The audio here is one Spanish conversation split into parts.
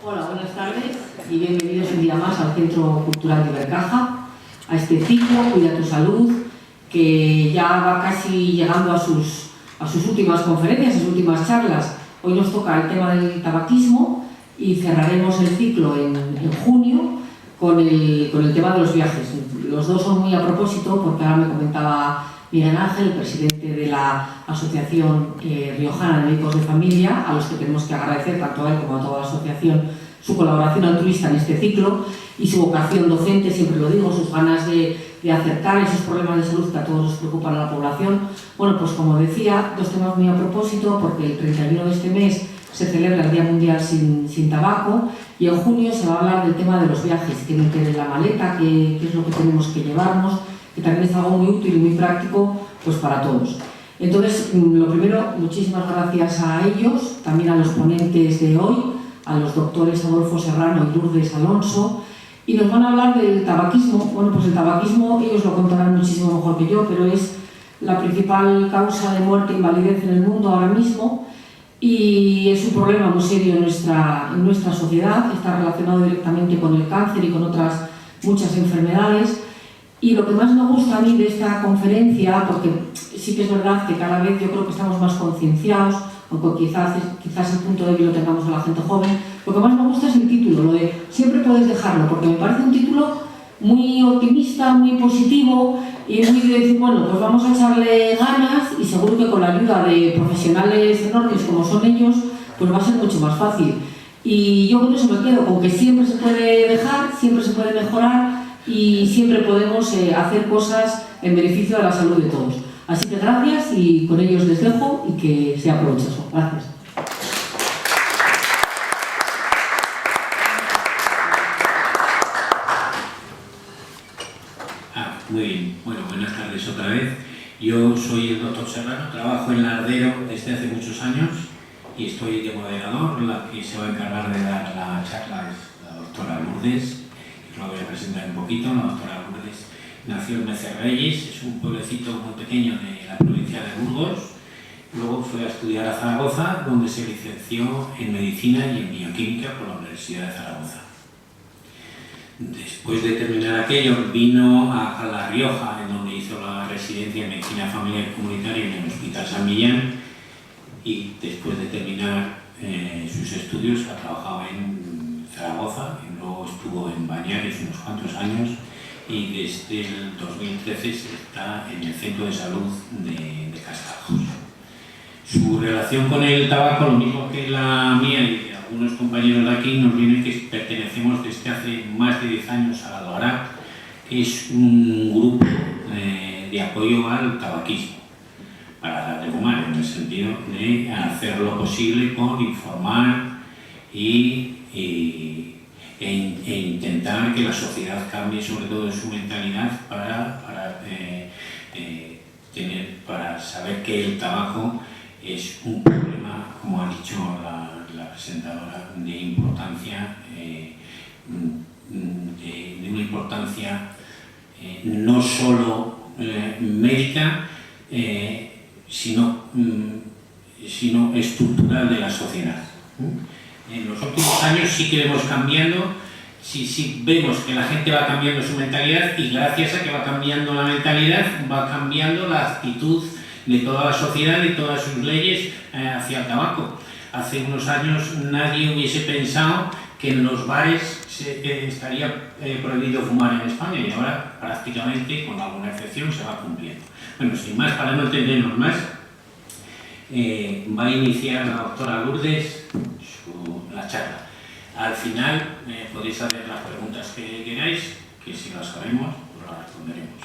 Hola, buenas tardes y bienvenidos un día más al Centro Cultural de Ibercaja, a este ciclo Cuida tu Salud, que ya va casi llegando a sus últimas conferencias, a sus últimas charlas. Hoy nos toca el tema del tabaquismo y cerraremos el ciclo en junio con el tema de los viajes. Los dos son muy a propósito porque ahora me comentaba Miguel Ángel, el presidente de la Asociación Riojana de Médicos de Familia, a los que tenemos que agradecer tanto a él como a toda la asociación su colaboración altruista en este ciclo y su vocación docente, siempre lo digo, sus ganas de acercar esos problemas de salud que a todos nos preocupan a la población. Bueno, pues como decía, dos temas muy a propósito, porque el 31 de este mes se celebra el Día Mundial sin Tabaco y en junio se va a hablar del tema de los viajes, que no quede en la maleta, qué es lo que tenemos que llevarnos, que también es algo muy útil y muy práctico pues para todos. Entonces, lo primero, muchísimas gracias a ellos, también a los ponentes de hoy, a los doctores Adolfo Serrano y Lourdes Alonso, y nos van a hablar del tabaquismo. Bueno, pues el tabaquismo, ellos lo contarán muchísimo mejor que yo, pero es la principal causa de muerte e invalidez en el mundo ahora mismo y es un problema muy serio en nuestra sociedad, está relacionado directamente con el cáncer y con otras muchas enfermedades. Y lo que más me gusta a mí de esta conferencia, porque sí que es verdad que cada vez yo creo que estamos más concienciados, aunque quizás el punto débil lo tengamos a la gente joven, lo que más me gusta es el título, lo de siempre puedes dejarlo, porque me parece un título muy optimista, muy positivo y muy de decir, bueno, pues vamos a echarle ganas y seguro que con la ayuda de profesionales enormes como son ellos, pues va a ser mucho más fácil. Y yo con eso me quedo, con que siempre se puede dejar, siempre se puede mejorar y siempre podemos hacer cosas en beneficio de la salud de todos. Así que gracias y con ellos les dejo y que sea provechoso. Gracias. Muy bien. Bueno, buenas tardes otra vez. Yo soy el doctor Serrano, trabajo en Lardero desde hace muchos años y estoy de moderador. La que se va a encargar de dar la charla es la doctora Lourdes. La voy a presentar un poquito. La doctora Lourdes nació en Mecerreyes, es un pueblecito muy pequeño de la provincia de Burgos. Luego fue a estudiar a Zaragoza, donde se licenció en Medicina y en Bioquímica por la Universidad de Zaragoza. Después de terminar aquello, vino a La Rioja, en donde hizo la residencia en Medicina Familiar y Comunitaria en el Hospital San Millán, y después de terminar sus estudios ha trabajado en Zaragoza, y luego estuvo en Bañares unos cuantos años, y desde el 2013 está en el Centro de Salud de Castajos. Su relación con el tabaco, lo mismo que la mía y de algunos compañeros de aquí, nos viene que pertenecemos desde hace más de 10 años a la DORAC, que es un grupo de apoyo al tabaquismo, para de fumar, en el sentido de hacer lo posible por informar e intentar que la sociedad cambie, sobre todo en su mentalidad, para saber que el tabaco es un problema, como ha dicho la presentadora, de importancia, de una importancia no solo médica, sino estructural de la sociedad. En los últimos años sí que vemos cambiando, sí vemos que la gente va cambiando su mentalidad y gracias a que va cambiando la mentalidad va cambiando la actitud de toda la sociedad y todas sus leyes hacia el tabaco. Hace unos años nadie hubiese pensado que en los bares estaría prohibido fumar en España y ahora prácticamente, con alguna excepción, se va cumpliendo. Bueno, sin más, para no entendernos más, va a iniciar la doctora Lourdes la charla. Al final podéis hacer las preguntas que queráis, que si las sabemos, pues las responderemos.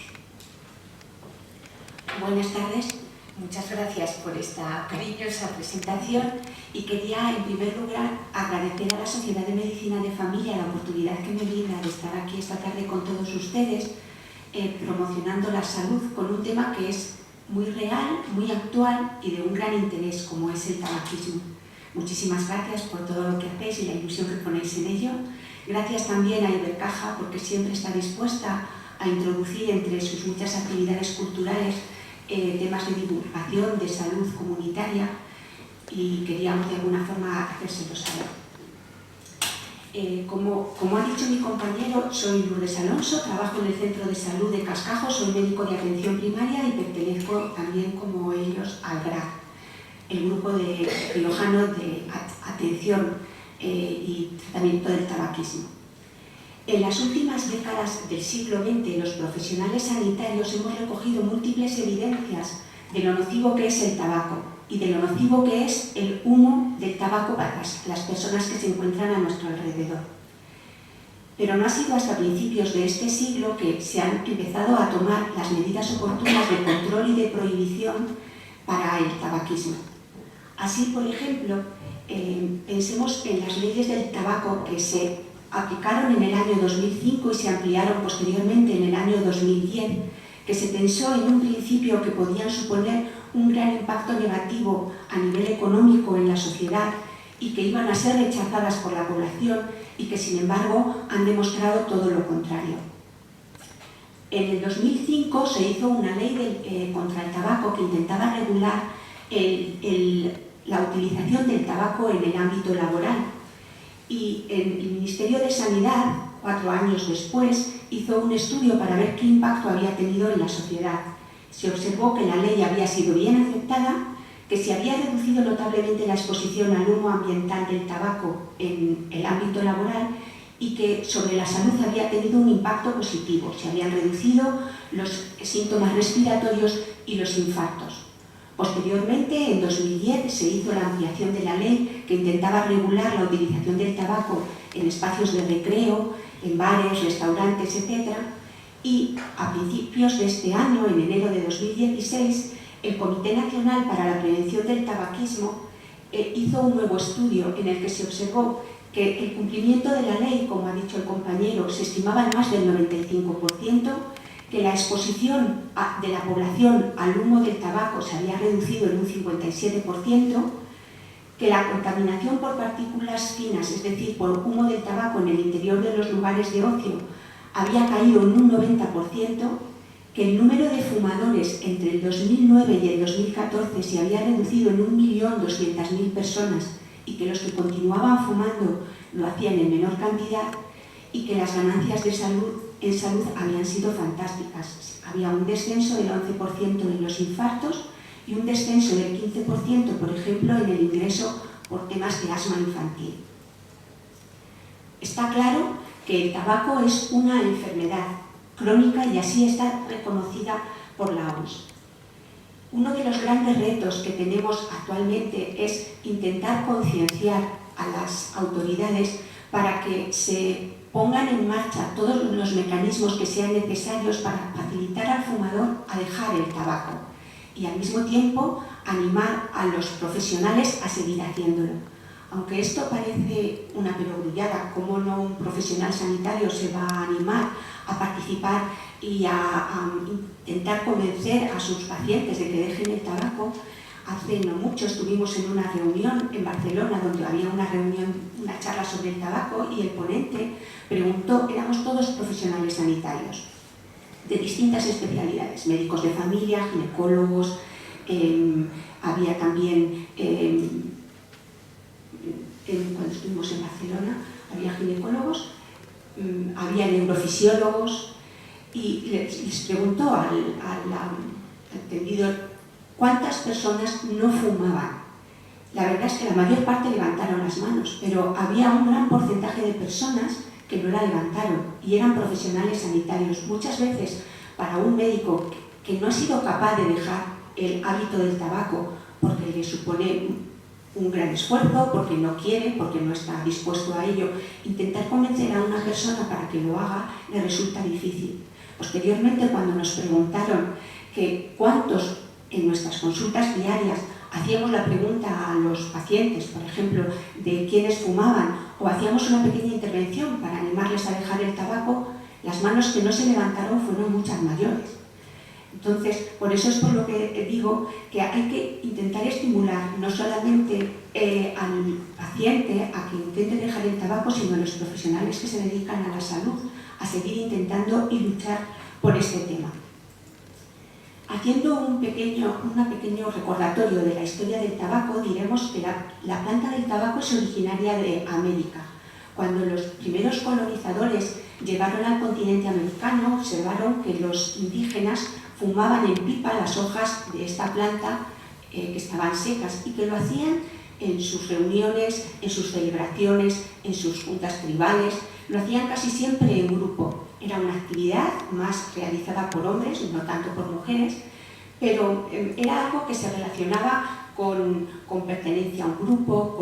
Buenas tardes, muchas gracias por esta cariñosa presentación y quería en primer lugar agradecer a la Sociedad de Medicina de Familia la oportunidad que me brinda de estar aquí esta tarde con todos ustedes promocionando la salud con un tema que es muy real, muy actual y de un gran interés como es el tabaquismo. Muchísimas gracias por todo lo que hacéis y la ilusión que ponéis en ello. Gracias también a Ibercaja porque siempre está dispuesta a introducir entre sus muchas actividades culturales temas de divulgación, de salud comunitaria y queríamos de alguna forma hacérselo saber. Como ha dicho mi compañero, soy Lourdes Alonso, trabajo en el Centro de Salud de Cascajo, soy médico de atención primaria y pertenezco también, como ellos, al GRAC, el grupo riojano de atención y tratamiento del tabaquismo. En las últimas décadas del siglo XX, los profesionales sanitarios hemos recogido múltiples evidencias de lo nocivo que es el tabaco y de lo nocivo que es el humo del tabaco para las personas que se encuentran a nuestro alrededor. Pero no ha sido hasta principios de este siglo que se han empezado a tomar las medidas oportunas de control y de prohibición para el tabaquismo. Así, por ejemplo, pensemos en las leyes del tabaco que se aplicaron en el año 2005 y se ampliaron posteriormente en el año 2010, que se pensó en un principio que podían suponer un gran impacto negativo a nivel económico en la sociedad y que iban a ser rechazadas por la población y que, sin embargo, han demostrado todo lo contrario. En el 2005 se hizo una ley contra el tabaco que intentaba regular la utilización del tabaco en el ámbito laboral. Y el Ministerio de Sanidad, 4 años después, hizo un estudio para ver qué impacto había tenido en la sociedad. Se observó que la ley había sido bien aceptada, que se había reducido notablemente la exposición al humo ambiental del tabaco en el ámbito laboral y que sobre la salud había tenido un impacto positivo. Se habían reducido los síntomas respiratorios y los infartos. Posteriormente, en 2010, se hizo la ampliación de la ley que intentaba regular la utilización del tabaco en espacios de recreo, en bares, restaurantes, etc. Y a principios de este año, en enero de 2016, el Comité Nacional para la Prevención del Tabaquismo hizo un nuevo estudio en el que se observó que el cumplimiento de la ley, como ha dicho el compañero, se estimaba en más del 95%, que la exposición de la población al humo del tabaco se había reducido en un 57%, que la contaminación por partículas finas, es decir, por humo del tabaco en el interior de los lugares de ocio, había caído en un 90%, que el número de fumadores entre el 2009 y el 2014 se había reducido en 1.200.000 personas y que los que continuaban fumando lo hacían en menor cantidad y que las ganancias en salud habían sido fantásticas. Había un descenso del 11% en los infartos y un descenso del 15%, por ejemplo, en el ingreso por temas de asma infantil. Está claro que el tabaco es una enfermedad crónica y así está reconocida por la OMS. Uno de los grandes retos que tenemos actualmente es intentar concienciar a las autoridades para que se pongan en marcha todos los mecanismos que sean necesarios para facilitar al fumador a dejar el tabaco y al mismo tiempo animar a los profesionales a seguir haciéndolo. Aunque esto parece una perogrullada, ¿cómo no un profesional sanitario se va a animar a participar y a intentar convencer a sus pacientes de que dejen el tabaco? Hace no mucho estuvimos en una reunión en Barcelona donde había una charla sobre el tabaco y el ponente preguntó, éramos todos profesionales sanitarios de distintas especialidades, médicos de familia, ginecólogos, había también, cuando estuvimos en Barcelona, había ginecólogos, había neurofisiólogos y les preguntó al atendido ¿cuántas personas no fumaban? La verdad es que la mayor parte levantaron las manos, pero había un gran porcentaje de personas que no la levantaron y eran profesionales sanitarios. Muchas veces para un médico que no ha sido capaz de dejar el hábito del tabaco porque le supone un gran esfuerzo, porque no quiere, porque no está dispuesto a ello, intentar convencer a una persona para que lo haga le resulta difícil. Posteriormente, cuando nos preguntaron que cuántos en nuestras consultas diarias hacíamos la pregunta a los pacientes, por ejemplo, de quiénes fumaban, o hacíamos una pequeña intervención para animarles a dejar el tabaco, las manos que no se levantaron fueron muchas mayores. Entonces, por eso es por lo que digo que hay que intentar estimular no solamente al paciente a que intente dejar el tabaco, sino a los profesionales que se dedican a la salud a seguir intentando y luchar por este tema. Haciendo un pequeño recordatorio de la historia del tabaco, diremos que la planta del tabaco es originaria de América, Cuando los primeros colonizadores llegaron al continente americano, observaron que los indígenas fumaban en pipa las hojas de esta planta que estaban secas y que lo hacían en sus reuniones, en sus celebraciones, en sus juntas tribales. Lo hacían casi siempre en grupo. Era una actividad más realizada por hombres, no tanto por mujeres, pero era algo que se relacionaba con pertenencia a un grupo,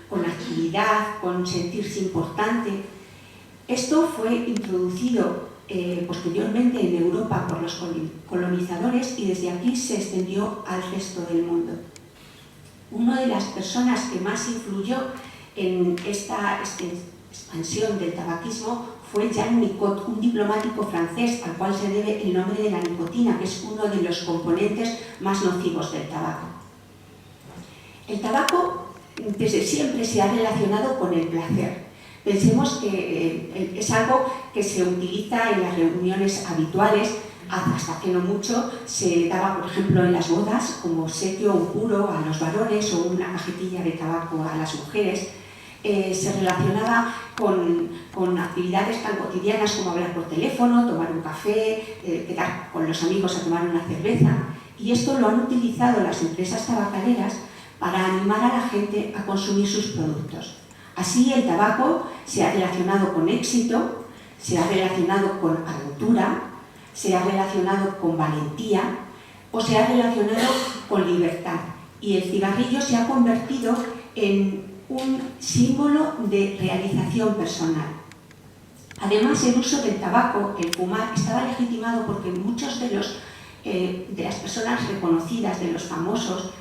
con actividad, con sentirse importante. Esto fue introducido posteriormente en Europa por los colonizadores y desde aquí se extendió al resto del mundo. Una de las personas que más influyó en esta expansión del tabaquismo fue Jean Nicot, un diplomático francés al cual se debe el nombre de la nicotina, que es uno de los componentes más nocivos del tabaco. El tabaco desde siempre se ha relacionado con el placer. Pensemos que es algo que se utiliza en las reuniones habituales. Hasta hace no mucho se daba, por ejemplo, en las bodas como obsequio un puro a los varones o una cajetilla de tabaco a las mujeres. Se relacionaba con actividades tan cotidianas como hablar por teléfono, tomar un café, quedar con los amigos a tomar una cerveza. Y esto lo han utilizado las empresas tabacaleras para animar a la gente a consumir sus productos. Así el tabaco se ha relacionado con éxito, se ha relacionado con aventura, se ha relacionado con valentía o se ha relacionado con libertad. Y el cigarrillo se ha convertido en un símbolo de realización personal. Además, el uso del tabaco, el fumar, estaba legitimado porque muchos de las personas reconocidas, de los famosos,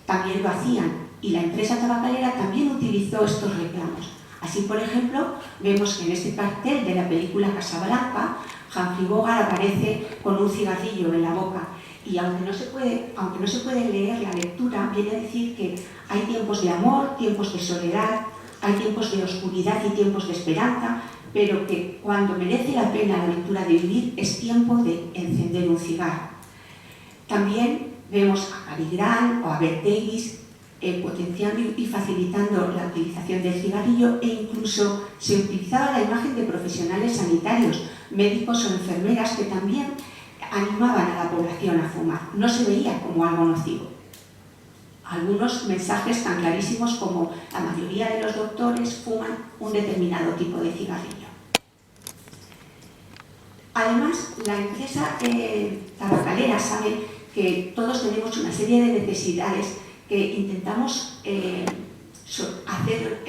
también lo hacían. Y la empresa tabacalera también utilizó estos reclamos. Así, por ejemplo, vemos que en este cartel de la película Casablanca, Humphrey Bogart aparece con un cigarrillo en la boca. Y aunque no se puede leer la lectura, viene a decir que hay tiempos de amor, tiempos de soledad, hay tiempos de oscuridad y tiempos de esperanza, pero que cuando merece la pena la aventura de vivir es tiempo de encender un cigarro. También vemos a Cary Grant o a Bette Davis potenciando y facilitando la utilización del cigarrillo, e incluso se utilizaba la imagen de profesionales sanitarios, médicos o enfermeras que también animaban a la población a fumar. No se veía como algo nocivo. Algunos mensajes tan clarísimos como la mayoría de los doctores fuman un determinado tipo de cigarrillo. Además, la empresa tabacalera sabe que todos tenemos una serie de necesidades que intentamos hacer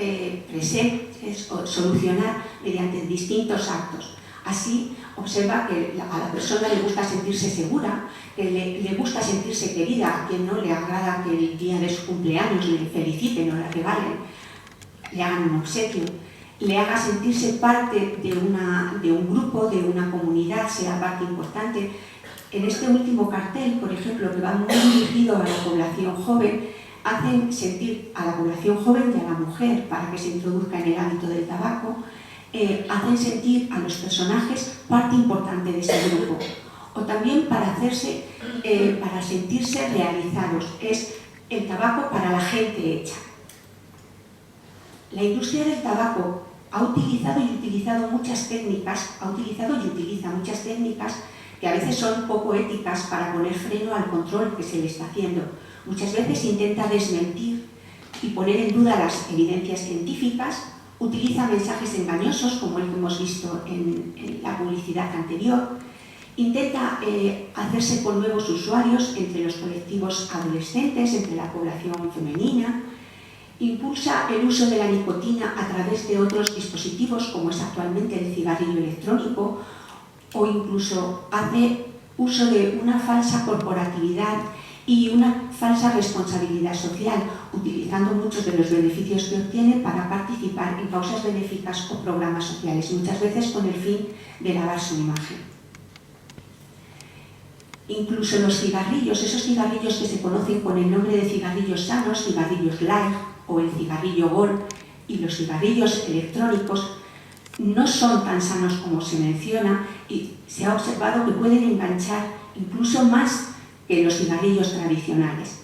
presentes o solucionar mediante distintos actos. Así, observa que a la persona le gusta sentirse segura, que le gusta sentirse querida, a quien no le agrada que el día de su cumpleaños le feliciten o le regalen, le hagan un obsequio, le haga sentirse parte de un grupo, de una comunidad, sea parte importante. En este último cartel, por ejemplo, que va muy dirigido a la población joven, hacen sentir a la población joven y a la mujer para que se introduzca en el ámbito del tabaco, hacen sentir a los personajes parte importante de ese grupo. O también para sentirse realizados. Es el tabaco para la gente hecha. La industria del tabaco ha utilizado y utiliza muchas técnicas que a veces son poco éticas para poner freno al control que se le está haciendo. Muchas veces intenta desmentir y poner en duda las evidencias científicas, utiliza mensajes engañosos, como el que hemos visto en la publicidad anterior, intenta hacerse con nuevos usuarios entre los colectivos adolescentes, entre la población femenina, impulsa el uso de la nicotina a través de otros dispositivos, como es actualmente el cigarrillo electrónico, o incluso hace uso de una falsa corporatividad y una falsa responsabilidad social, utilizando muchos de los beneficios que obtiene para participar en causas benéficas o programas sociales, muchas veces con el fin de lavar su imagen. Incluso los cigarrillos, esos cigarrillos que se conocen con el nombre de cigarrillos sanos, cigarrillos light o el cigarrillo Gold, y los cigarrillos electrónicos, no son tan sanos como se menciona, y se ha observado que pueden enganchar incluso más que los cigarrillos tradicionales.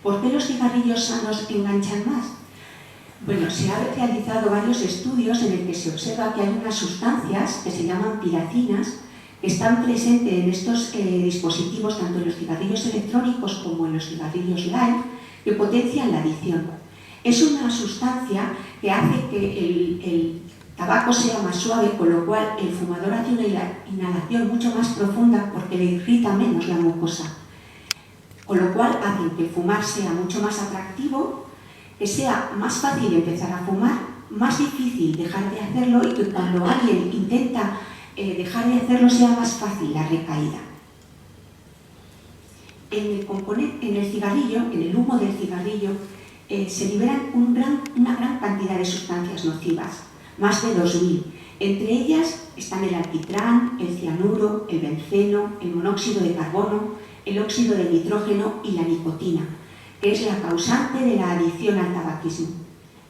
¿Por qué los cigarrillos sanos enganchan más? Bueno, se han realizado varios estudios en el que se observa que hay unas sustancias que se llaman piracinas que están presentes en estos dispositivos, tanto en los cigarrillos electrónicos como en los cigarrillos light, que potencian la adicción. Es una sustancia que hace que el tabaco sea más suave, con lo cual el fumador hace una inhalación mucho más profunda porque le irrita menos la mucosa. Con lo cual hace que fumar sea mucho más atractivo, que sea más fácil empezar a fumar, más difícil dejar de hacerlo y que cuando alguien intenta dejar de hacerlo sea más fácil la recaída. En el cigarrillo, en el humo del cigarrillo, se liberan una gran cantidad de sustancias nocivas, más de 2000. Entre ellas están el alquitrán, el cianuro, el benceno, el monóxido de carbono, el óxido de nitrógeno y la nicotina, que es la causante de la adicción al tabaquismo.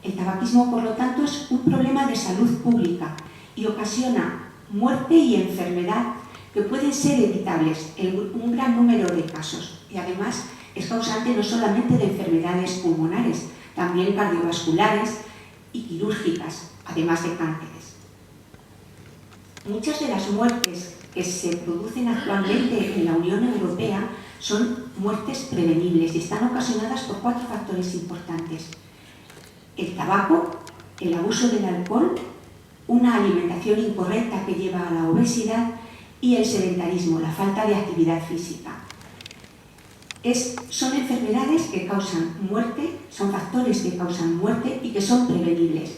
El tabaquismo, por lo tanto, es un problema de salud pública y ocasiona muerte y enfermedad que pueden ser evitables en un gran número de casos. Y además es causante no solamente de enfermedades pulmonares, también cardiovasculares y quirúrgicas, además de cánceres. Muchas de las muertes que se producen actualmente en la Unión Europea son muertes prevenibles y están ocasionadas por 4 factores importantes: el tabaco, el abuso del alcohol, una alimentación incorrecta que lleva a la obesidad y el sedentarismo, la falta de actividad física. Son enfermedades que causan muerte, son factores que causan muerte y que son prevenibles.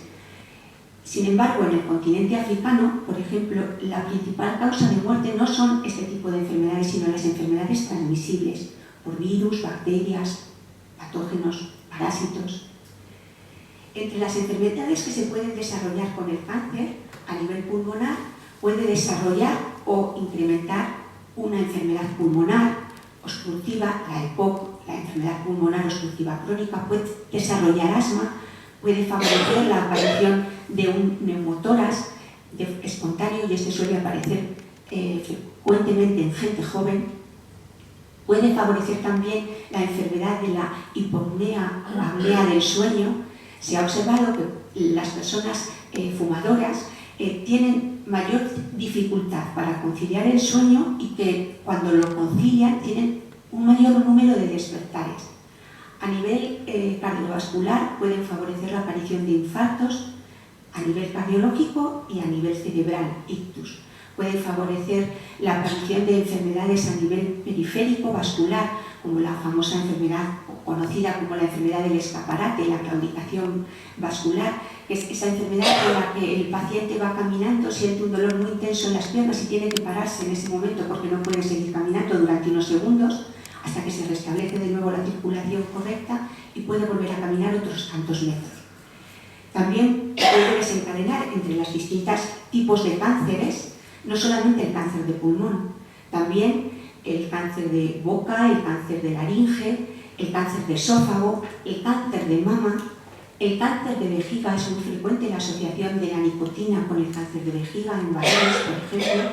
Sin embargo, en el continente africano, por ejemplo, la principal causa de muerte no son este tipo de enfermedades, sino las enfermedades transmisibles por virus, bacterias, patógenos, parásitos. Entre las enfermedades que se pueden desarrollar con el cáncer a nivel pulmonar, puede desarrollar o incrementar una enfermedad pulmonar obstructiva, la EPOC, la enfermedad pulmonar obstructiva crónica, puede desarrollar asma, puede favorecer la aparición de un neumotórax espontáneo, y este suele aparecer frecuentemente en gente joven. Puede favorecer también la enfermedad de la hipopnea o apnea del sueño. Se ha observado que las personas fumadoras tienen mayor dificultad para conciliar el sueño y que cuando lo concilian tienen un mayor número de despertares. A nivel cardiovascular pueden favorecer la aparición de infartos a nivel cardiológico y a nivel cerebral, ictus. Pueden favorecer la aparición de enfermedades a nivel periférico vascular, como la famosa enfermedad conocida como la enfermedad del escaparate, la claudicación vascular, que es esa enfermedad en la que el paciente va caminando, siente un dolor muy intenso en las piernas y tiene que pararse en ese momento porque no puede seguir caminando durante unos segundos hasta que se restablece de nuevo la circulación correcta y puede volver a caminar otros tantos metros. También puede desencadenar entre los distintos tipos de cánceres, no solamente el cáncer de pulmón, también el cáncer de boca, el cáncer de laringe, el cáncer de esófago, el cáncer de mama, el cáncer de vejiga. Es muy frecuente la asociación de la nicotina con el cáncer de vejiga en varones, por ejemplo,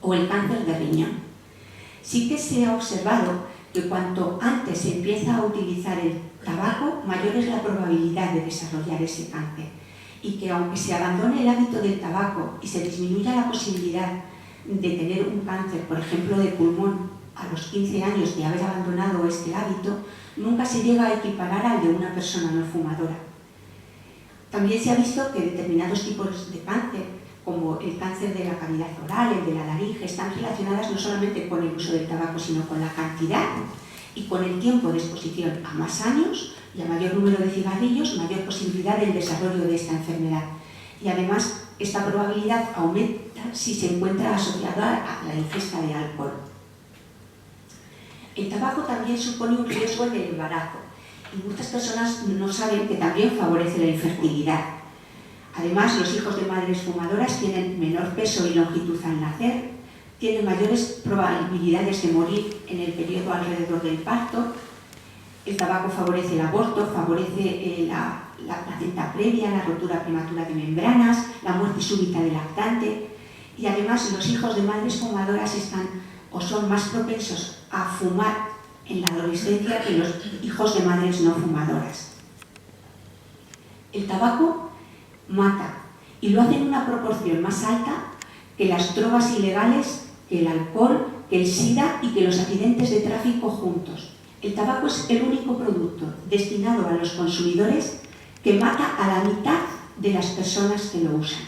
o el cáncer de riñón. Sí que se ha observado que cuanto antes se empieza a utilizar el tabaco, mayor es la probabilidad de desarrollar ese cáncer, y que aunque se abandone el hábito del tabaco y se disminuya la posibilidad de tener un cáncer, por ejemplo, de pulmón, a los 15 años de haber abandonado este hábito, nunca se llega a equiparar al de una persona no fumadora. También se ha visto que determinados tipos de cáncer, como el cáncer de la cavidad oral, el de la laringe, están relacionadas no solamente con el uso del tabaco, sino con la cantidad y con el tiempo de exposición. A más años y a mayor número de cigarrillos, mayor posibilidad del desarrollo de esta enfermedad. Y además, esta probabilidad aumenta si se encuentra asociada a la ingesta de alcohol. El tabaco también supone un riesgo en el embarazo y muchas personas no saben que también favorece la infertilidad. Además, los hijos de madres fumadoras tienen menor peso y longitud al nacer, tienen mayores probabilidades de morir en el periodo alrededor del parto. El tabaco favorece el aborto, favorece la placenta previa, la rotura prematura de membranas, la muerte súbita del lactante, y además los hijos de madres fumadoras están o son más propensos a fumar en la adolescencia que los hijos de madres no fumadoras. El tabaco mata y lo hace en una proporción más alta que las drogas ilegales, que el alcohol, que el SIDA y que los accidentes de tráfico juntos. El tabaco es el único producto destinado a los consumidores que mata a la mitad de las personas que lo usan.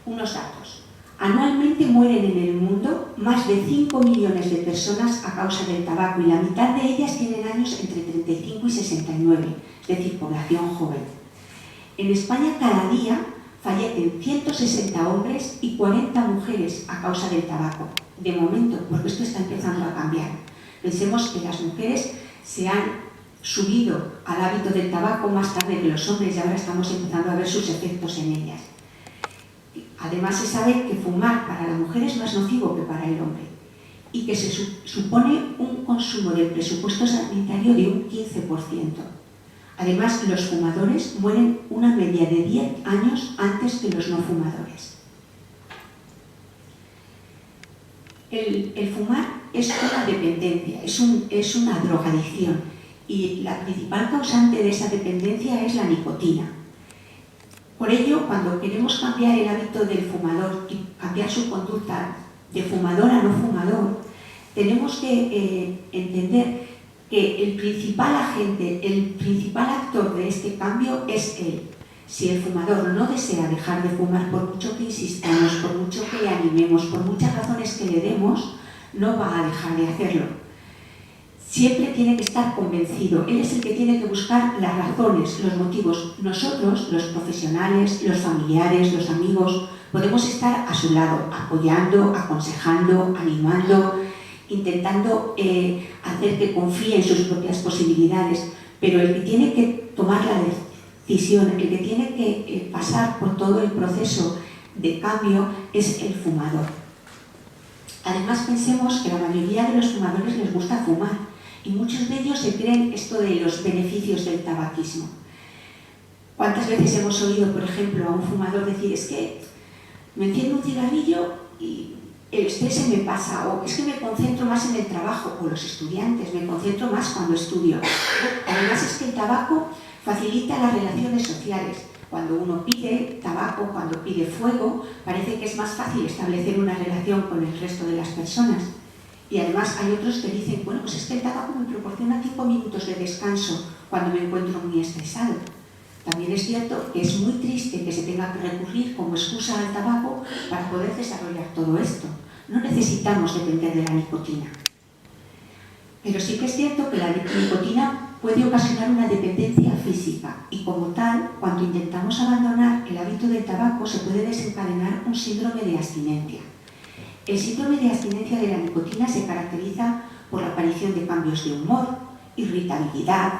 Unos datos. Anualmente mueren en el mundo más de 5 millones de personas a causa del tabaco y la mitad de ellas tienen años entre 35 y 69, es decir, población joven. En España cada día fallecen 160 hombres y 40 mujeres a causa del tabaco. De momento, porque esto está empezando a cambiar. Pensemos que las mujeres se han subido al hábito del tabaco más tarde que los hombres y ahora estamos empezando a ver sus efectos en ellas. Además se sabe que fumar para la mujer es más nocivo que para el hombre y que se supone un consumo del presupuesto sanitario de un 15%. Además, los fumadores mueren una media de 10 años antes que los no fumadores. El fumar es una dependencia, es una drogadicción y la principal causante de esa dependencia es la nicotina. Por ello, cuando queremos cambiar el hábito del fumador y cambiar su conducta de fumador a no fumador, tenemos que entender que el principal agente, el principal actor de este cambio es él. Si el fumador no desea dejar de fumar, por mucho que insistamos, por mucho que le animemos, por muchas razones que le demos, no va a dejar de hacerlo. Siempre tiene que estar convencido. Él es el que tiene que buscar las razones, los motivos. Nosotros, los profesionales, los familiares, los amigos, podemos estar a su lado, apoyando, aconsejando, animando, intentando hacer que confíe en sus propias posibilidades. Pero el que tiene que tomar la decisión, el que tiene que pasar por todo el proceso de cambio es el fumador. Además, pensemos que la mayoría de los fumadores les gusta fumar y muchos de ellos se creen esto de los beneficios del tabaquismo. ¿Cuántas veces hemos oído, por ejemplo, a un fumador decir: es que me enciendo un cigarrillo y el estrés se me pasa, o es que me concentro más en el trabajo, o los estudiantes, me concentro más cuando estudio? Además es que el tabaco facilita las relaciones sociales. Cuando uno pide tabaco, cuando pide fuego, parece que es más fácil establecer una relación con el resto de las personas. Y además hay otros que dicen: bueno, pues es que el tabaco me proporciona 5 minutos de descanso cuando me encuentro muy estresado. También es cierto que es muy triste que se tenga que recurrir como excusa al tabaco para poder desarrollar todo esto. No necesitamos depender de la nicotina. Pero sí que es cierto que la nicotina puede ocasionar una dependencia física y como tal, cuando intentamos abandonar el hábito del tabaco, se puede desencadenar un síndrome de abstinencia. El síndrome de abstinencia de la nicotina se caracteriza por la aparición de cambios de humor, irritabilidad,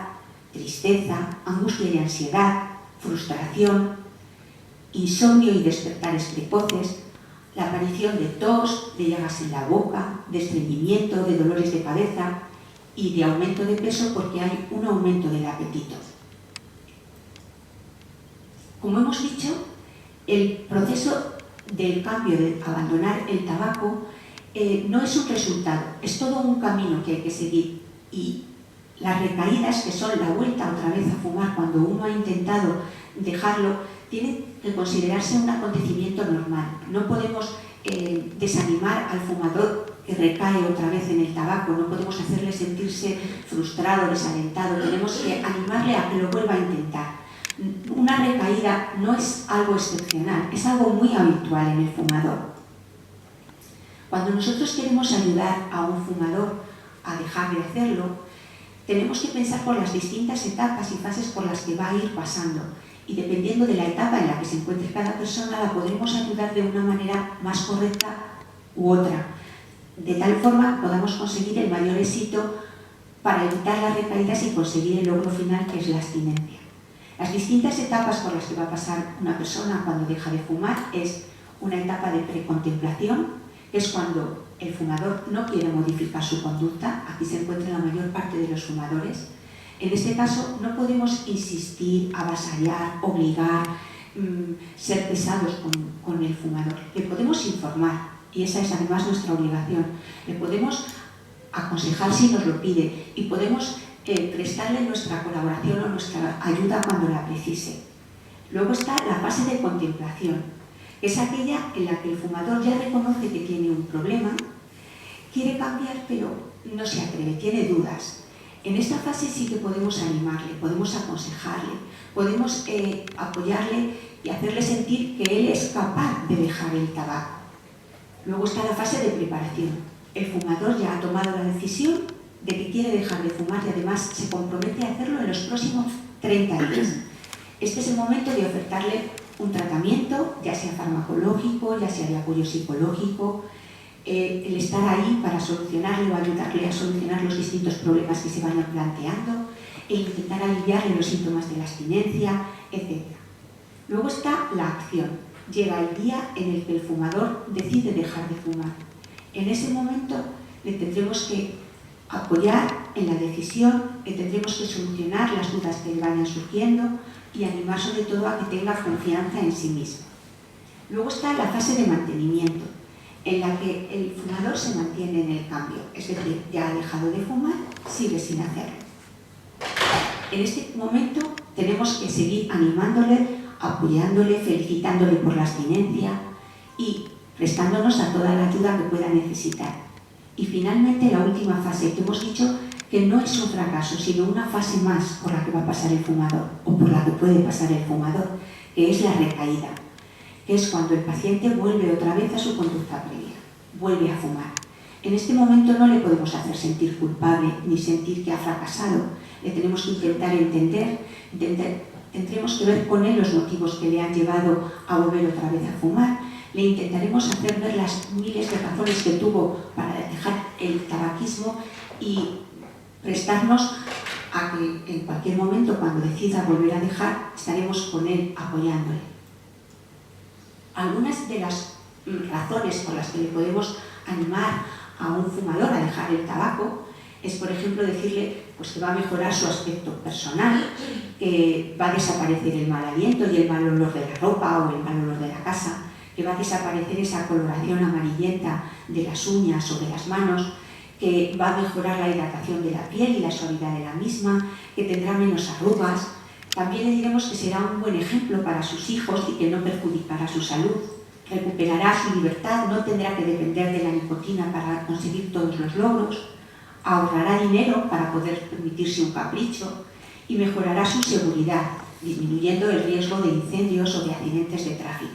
tristeza, angustia y ansiedad, frustración, insomnio y despertares precoces, la aparición de tos, de llagas en la boca, de estreñimiento, de dolores de cabeza y de aumento de peso porque hay un aumento del apetito. Como hemos dicho, el proceso del cambio de abandonar el tabaco no es un resultado, es todo un camino que hay que seguir y las recaídas, que son la vuelta otra vez a fumar cuando uno ha intentado dejarlo, tienen que considerarse un acontecimiento normal. No podemos desanimar al fumador que recae otra vez en el tabaco, no podemos hacerle sentirse frustrado, desalentado, tenemos que animarle a que lo vuelva a intentar. Una recaída no es algo excepcional, es algo muy habitual en el fumador. Cuando nosotros queremos ayudar a un fumador a dejar de hacerlo, tenemos que pensar por las distintas etapas y fases por las que va a ir pasando. Y dependiendo de la etapa en la que se encuentre cada persona, la podremos ayudar de una manera más correcta u otra, de tal forma que podamos conseguir el mayor éxito para evitar las recaídas y conseguir el logro final, que es la abstinencia. Las distintas etapas por las que va a pasar una persona cuando deja de fumar es una etapa de precontemplación, que es cuando el fumador no quiere modificar su conducta. Aquí se encuentra la mayor parte de los fumadores. En este caso no podemos insistir, avasallar, obligar, ser pesados con el fumador. Le podemos informar, y esa es además nuestra obligación. Le podemos aconsejar si nos lo pide y podemos prestarle nuestra colaboración o nuestra ayuda cuando la precise. Luego está la fase de contemplación, que es aquella en la que el fumador ya reconoce que tiene un problema, quiere cambiar pero no se atreve, tiene dudas. En esta fase sí que podemos animarle, podemos aconsejarle, podemos apoyarle y hacerle sentir que él es capaz de dejar el tabaco. Luego está la fase de preparación. El fumador ya ha tomado la decisión de que quiere dejar de fumar y además se compromete a hacerlo en los próximos 30 días. Este es el momento de ofertarle un tratamiento, ya sea farmacológico, ya sea de apoyo psicológico, el estar ahí para solucionarle o ayudarle a solucionar los distintos problemas que se vayan planteando, el intentar aliviarle los síntomas de la abstinencia, etc. Luego está la acción. Llega el día en el que el fumador decide dejar de fumar. En ese momento le tendremos que apoyar en la decisión, le tendremos que solucionar las dudas que le vayan surgiendo y animar sobre todo a que tenga confianza en sí mismo. Luego está la fase de mantenimiento, en la que el fumador se mantiene en el cambio, es decir, ya ha dejado de fumar, sigue sin hacerlo. En este momento tenemos que seguir animándole, apoyándole, felicitándole por la abstinencia y prestándonos a toda la ayuda que pueda necesitar. Y finalmente la última fase, que hemos dicho que no es un fracaso, sino una fase más por la que va a pasar el fumador o por la que puede pasar el fumador, que es la recaída, que es cuando el paciente vuelve otra vez a su conducta previa, vuelve a fumar. En este momento no le podemos hacer sentir culpable ni sentir que ha fracasado, le tenemos que intentar entender, tendremos que ver con él los motivos que le han llevado a volver otra vez a fumar, le intentaremos hacer ver las miles de razones que tuvo para dejar el tabaquismo y prestarnos a que en cualquier momento, cuando decida volver a dejar, estaremos con él apoyándole. Algunas de las razones por las que le podemos animar a un fumador a dejar el tabaco es, por ejemplo, decirle pues, que va a mejorar su aspecto personal, que va a desaparecer el mal aliento y el mal olor de la ropa o el mal olor de la casa, que va a desaparecer esa coloración amarillenta de las uñas o de las manos, que va a mejorar la hidratación de la piel y la suavidad de la misma, que tendrá menos arrugas. También le diremos que será un buen ejemplo para sus hijos y que no perjudicará su salud. Recuperará su libertad, no tendrá que depender de la nicotina para conseguir todos los logros, ahorrará dinero para poder permitirse un capricho y mejorará su seguridad, disminuyendo el riesgo de incendios o de accidentes de tráfico.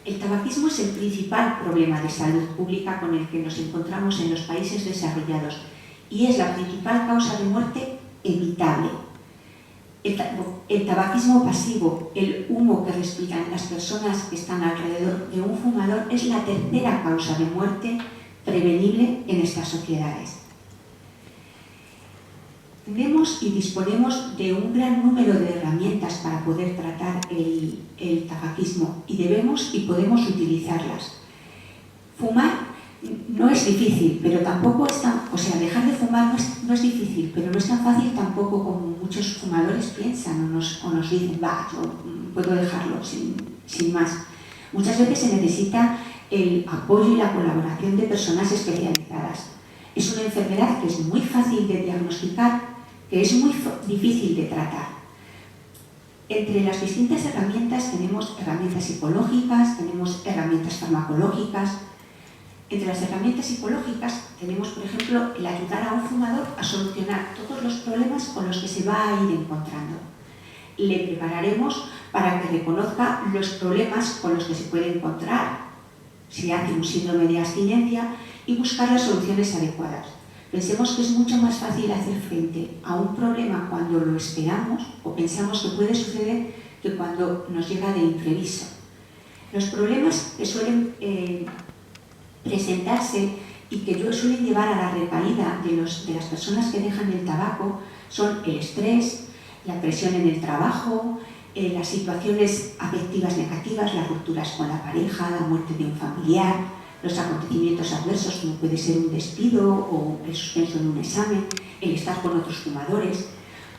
El tabaquismo es el principal problema de salud pública con el que nos encontramos en los países desarrollados y es la principal causa de muerte evitable. El tabaquismo pasivo, el humo que respiran las personas que están alrededor de un fumador, es la tercera causa de muerte prevenible en estas sociedades. Tenemos y disponemos de un gran número de herramientas para poder tratar el tabaquismo y debemos y podemos utilizarlas. Fumar no es difícil, pero tampoco es tan... O sea, dejar de fumar no es difícil, pero no es tan fácil tampoco como muchos fumadores piensan o nos dicen, va, yo puedo dejarlo sin más. Muchas veces se necesita el apoyo y la colaboración de personas especializadas. Es una enfermedad que es muy fácil de diagnosticar, que es muy difícil de tratar. Entre las distintas herramientas tenemos herramientas psicológicas, tenemos herramientas farmacológicas. Entre las herramientas psicológicas tenemos, por ejemplo, el ayudar a un fumador a solucionar todos los problemas con los que se va a ir encontrando. Le prepararemos para que reconozca los problemas con los que se puede encontrar, si hace un síndrome de abstinencia, y buscar las soluciones adecuadas. Pensemos que es mucho más fácil hacer frente a un problema cuando lo esperamos o pensamos que puede suceder que cuando nos llega de imprevisto. Los problemas que suelen presentarse y que suelen llevar a la recaída de las personas que dejan el tabaco son el estrés, la presión en el trabajo, las situaciones afectivas negativas, las rupturas con la pareja, la muerte de un familiar, los acontecimientos adversos como puede ser un despido o el suspenso en un examen, el estar con otros fumadores,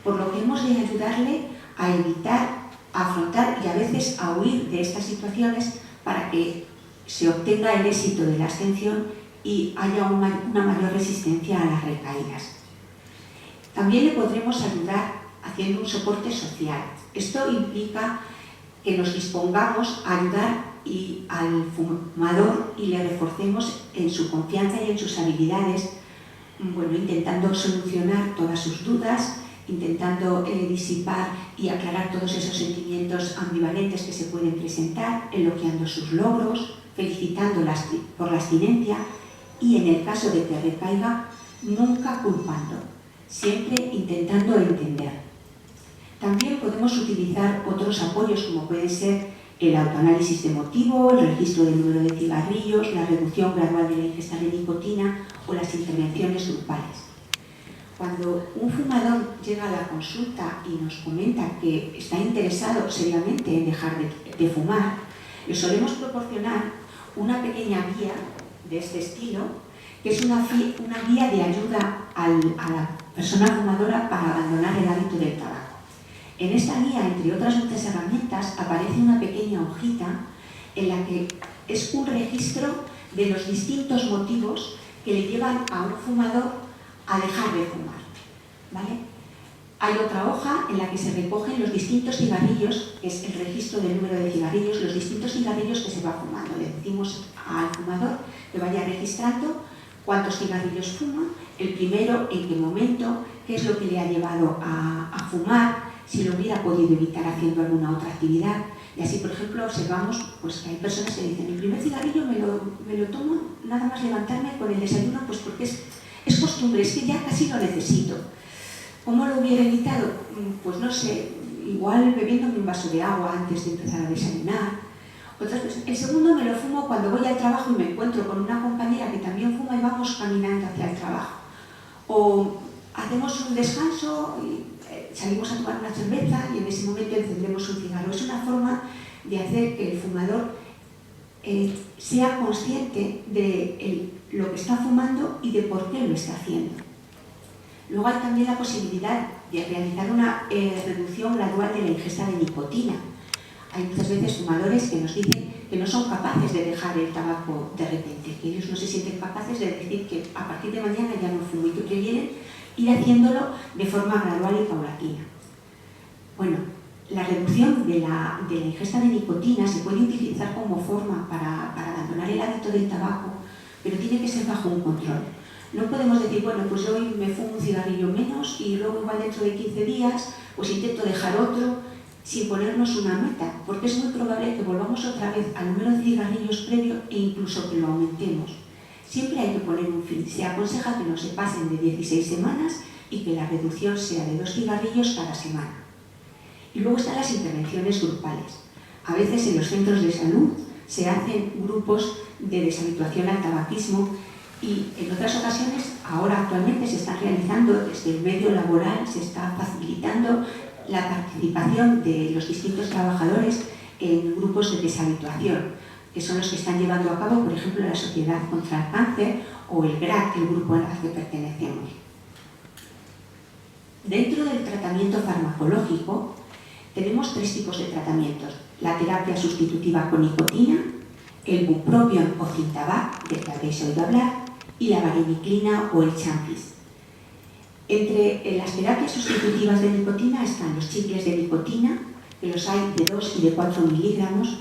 por lo que hemos de ayudarle a evitar, a afrontar y a veces a huir de estas situaciones para que se obtenga el éxito de la abstención y haya una mayor resistencia a las recaídas. También le podremos ayudar haciendo un soporte social. Esto implica que nos dispongamos a ayudar al fumador y le reforcemos en su confianza y en sus habilidades, intentando solucionar todas sus dudas, intentando disipar y aclarar todos esos sentimientos ambivalentes que se pueden presentar, elogiando sus logros, felicitando por la abstinencia y, en el caso de que recaiga, nunca culpando, siempre intentando entender. También podemos utilizar otros apoyos como pueden ser el autoanálisis emotivo, el registro del número de cigarrillos, la reducción gradual de la ingesta de nicotina o las intervenciones grupales. Cuando un fumador llega a la consulta y nos comenta que está interesado seriamente en dejar de fumar, le solemos proporcionar una pequeña guía de este estilo, que es una guía de ayuda a la persona fumadora para abandonar el hábito del tabaco. En esta guía, entre otras muchas herramientas, aparece una pequeña hojita en la que es un registro de los distintos motivos que le llevan a un fumador a dejar de fumar, ¿vale? Hay otra hoja en la que se recogen los distintos cigarrillos, que es el registro del número de cigarrillos, los distintos cigarrillos que se va fumando. Le decimos al fumador que vaya registrando cuántos cigarrillos fuma, el primero, en qué momento, qué es lo que le ha llevado a fumar, si lo hubiera podido evitar haciendo alguna otra actividad. Y así, por ejemplo, observamos que hay personas que dicen: el primer cigarrillo me lo tomo nada más levantarme con el desayuno, pues porque es costumbre, es que ya casi lo necesito. ¿Cómo lo hubiera evitado? Pues no sé, igual bebiéndome un vaso de agua antes de empezar a desayunar. Otras veces, el segundo me lo fumo cuando voy al trabajo y me encuentro con una compañera que también fuma y vamos caminando hacia el trabajo. O hacemos un descanso y salimos a tomar una cerveza y en ese momento encendemos un cigarro. Es una forma de hacer que el fumador sea consciente de lo que está fumando y de por qué lo está haciendo. Luego hay también la posibilidad de realizar una reducción gradual de la ingesta de nicotina. Hay muchas veces fumadores que nos dicen que no son capaces de dejar el tabaco de repente, que ellos no se sienten capaces de decir que a partir de mañana ya no fumo y que prefieren ir haciéndolo de forma gradual y paulatina. Bueno, la reducción de la ingesta de nicotina se puede utilizar como forma para abandonar el hábito del tabaco, pero tiene que ser bajo un control. No podemos decir, bueno, pues hoy me fumo un cigarrillo menos y luego igual dentro de 15 días pues intento dejar otro, sin ponernos una meta, porque es muy probable que volvamos otra vez al número de cigarrillos previo e incluso que lo aumentemos. Siempre hay que poner un fin. Se aconseja que no se pasen de 16 semanas y que la reducción sea de 2 cigarrillos cada semana. Y luego están las intervenciones grupales. A veces en los centros de salud se hacen grupos de deshabituación al tabaquismo y en otras ocasiones, ahora actualmente se están realizando desde el medio laboral, se está facilitando la participación de los distintos trabajadores en grupos de deshabituación, que son los que están llevando a cabo, por ejemplo, la Sociedad contra el Cáncer o el GRAC, el grupo al que pertenecemos. Dentro del tratamiento farmacológico tenemos 3 tipos de tratamientos: la terapia sustitutiva con nicotina, el bupropion o Cintabac, del que habéis oído hablar, y la vareniclina o el champis. Entre las terapias sustitutivas de nicotina están los chicles de nicotina, que los hay de 2 y de 4 miligramos.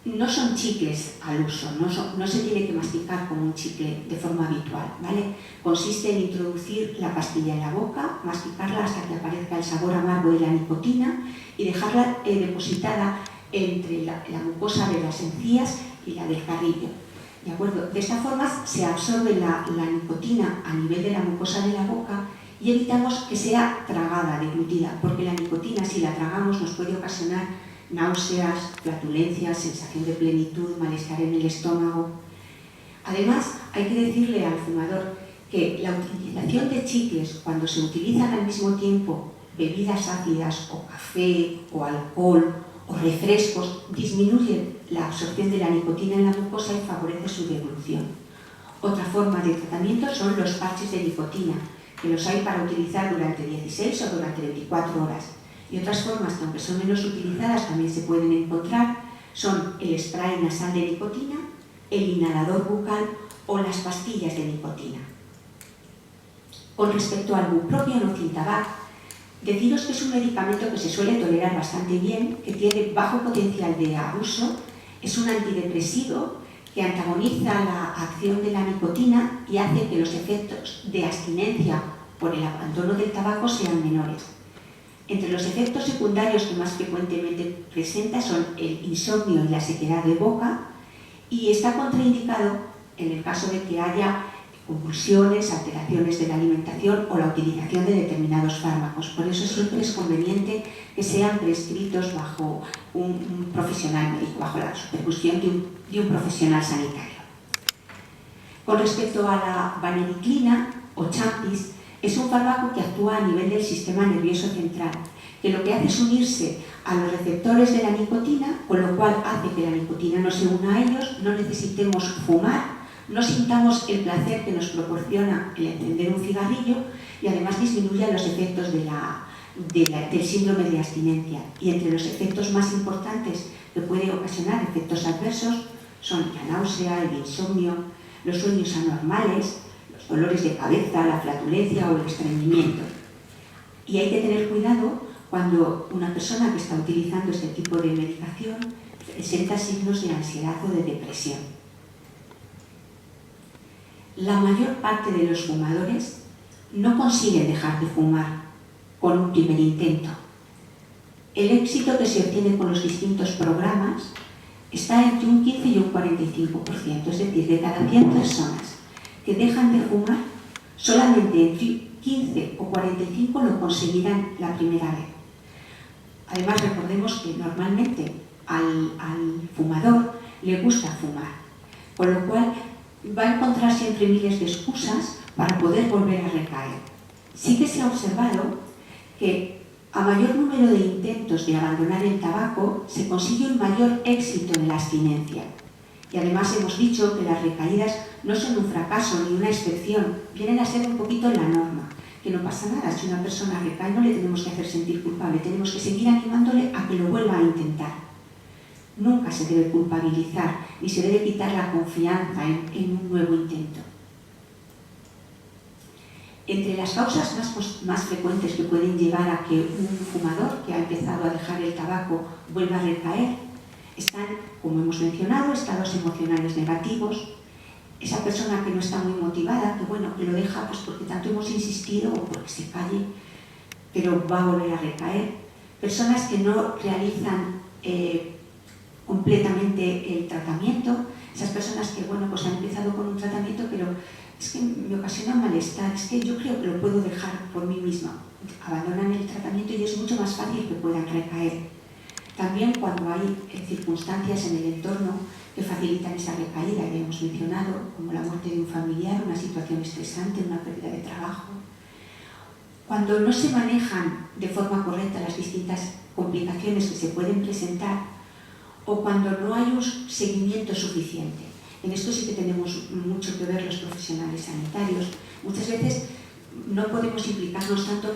No son chicles al uso, no se tiene que masticar como un chicle de forma habitual, ¿vale? Consiste en introducir la pastilla en la boca, masticarla hasta que aparezca el sabor amargo de la nicotina y dejarla depositada entre la mucosa de las encías y la del carrillo. ¿De acuerdo? De esta forma se absorbe la nicotina a nivel de la mucosa de la boca y evitamos que sea tragada, deglutida, porque la nicotina, si la tragamos, nos puede ocasionar náuseas, flatulencias, sensación de plenitud, malestar en el estómago. Además, hay que decirle al fumador que la utilización de chicles, cuando se utilizan al mismo tiempo bebidas ácidas o café o alcohol o refrescos, disminuye la absorción de la nicotina en la mucosa y favorece su deglución. Otra forma de tratamiento son los parches de nicotina, que los hay para utilizar durante 16 o durante 24 horas. Y otras formas, que aunque son menos utilizadas, también se pueden encontrar, son el spray nasal de nicotina, el inhalador bucal o las pastillas de nicotina. Con respecto al bupropion o Cintabac, deciros que es un medicamento que se suele tolerar bastante bien, que tiene bajo potencial de abuso, es un antidepresivo que antagoniza la acción de la nicotina y hace que los efectos de abstinencia por el abandono del tabaco sean menores. Entre los efectos secundarios que más frecuentemente presenta son el insomnio y la sequedad de boca, y está contraindicado en el caso de que haya convulsiones, alteraciones de la alimentación o la utilización de determinados fármacos. Por eso siempre es conveniente que sean prescritos bajo un profesional médico, bajo la supervisión de un profesional sanitario. Con respecto a la vareniclina o champis, es un fármaco que actúa a nivel del sistema nervioso central, que lo que hace es unirse a los receptores de la nicotina, con lo cual hace que la nicotina no se una a ellos, no necesitemos fumar, no sintamos el placer que nos proporciona el encender un cigarrillo y además disminuye los efectos del síndrome de abstinencia. Y entre los efectos más importantes que puede ocasionar efectos adversos son la náusea, el insomnio, los sueños anormales, los dolores de cabeza, la flatulencia o el estreñimiento. Y hay que tener cuidado cuando una persona que está utilizando este tipo de medicación presenta signos de ansiedad o de depresión. La mayor parte de los fumadores no consiguen dejar de fumar con un primer intento. El éxito que se obtiene con los distintos programas está entre un 15 y un 45%, es decir, de cada 100 personas que dejan de fumar, solamente entre 15 o 45 lo conseguirán la primera vez. Además, recordemos que normalmente al fumador le gusta fumar, con lo cual va a encontrar siempre miles de excusas para poder volver a recaer. Sí que se ha observado que a mayor número de intentos de abandonar el tabaco se consigue un mayor éxito en la abstinencia. Y además hemos dicho que las recaídas no son un fracaso ni una excepción, vienen a ser un poquito la norma, que no pasa nada. Si una persona recae no le tenemos que hacer sentir culpable, tenemos que seguir animándole a que lo vuelva a intentar. Nunca se debe culpabilizar ni se debe quitar la confianza en un nuevo intento. Entre las causas más frecuentes que pueden llevar a que un fumador que ha empezado a dejar el tabaco vuelva a recaer están, como hemos mencionado, estados emocionales negativos, esa persona que no está muy motivada, que lo deja pues porque tanto hemos insistido o porque se calle, pero va a volver a recaer, personas que no realizan completamente el tratamiento, esas personas que pues han empezado con un tratamiento pero es que me ocasiona malestar, es que yo creo que lo puedo dejar por mí misma, abandonan el tratamiento y es mucho más fácil que puedan recaer. También cuando hay circunstancias en el entorno que facilitan esa recaída, ya hemos mencionado, como la muerte de un familiar, una situación estresante, una pérdida de trabajo. Cuando no se manejan de forma correcta las distintas complicaciones que se pueden presentar, o cuando no hay un seguimiento suficiente. En esto sí que tenemos mucho que ver los profesionales sanitarios. Muchas veces no podemos implicarnos tanto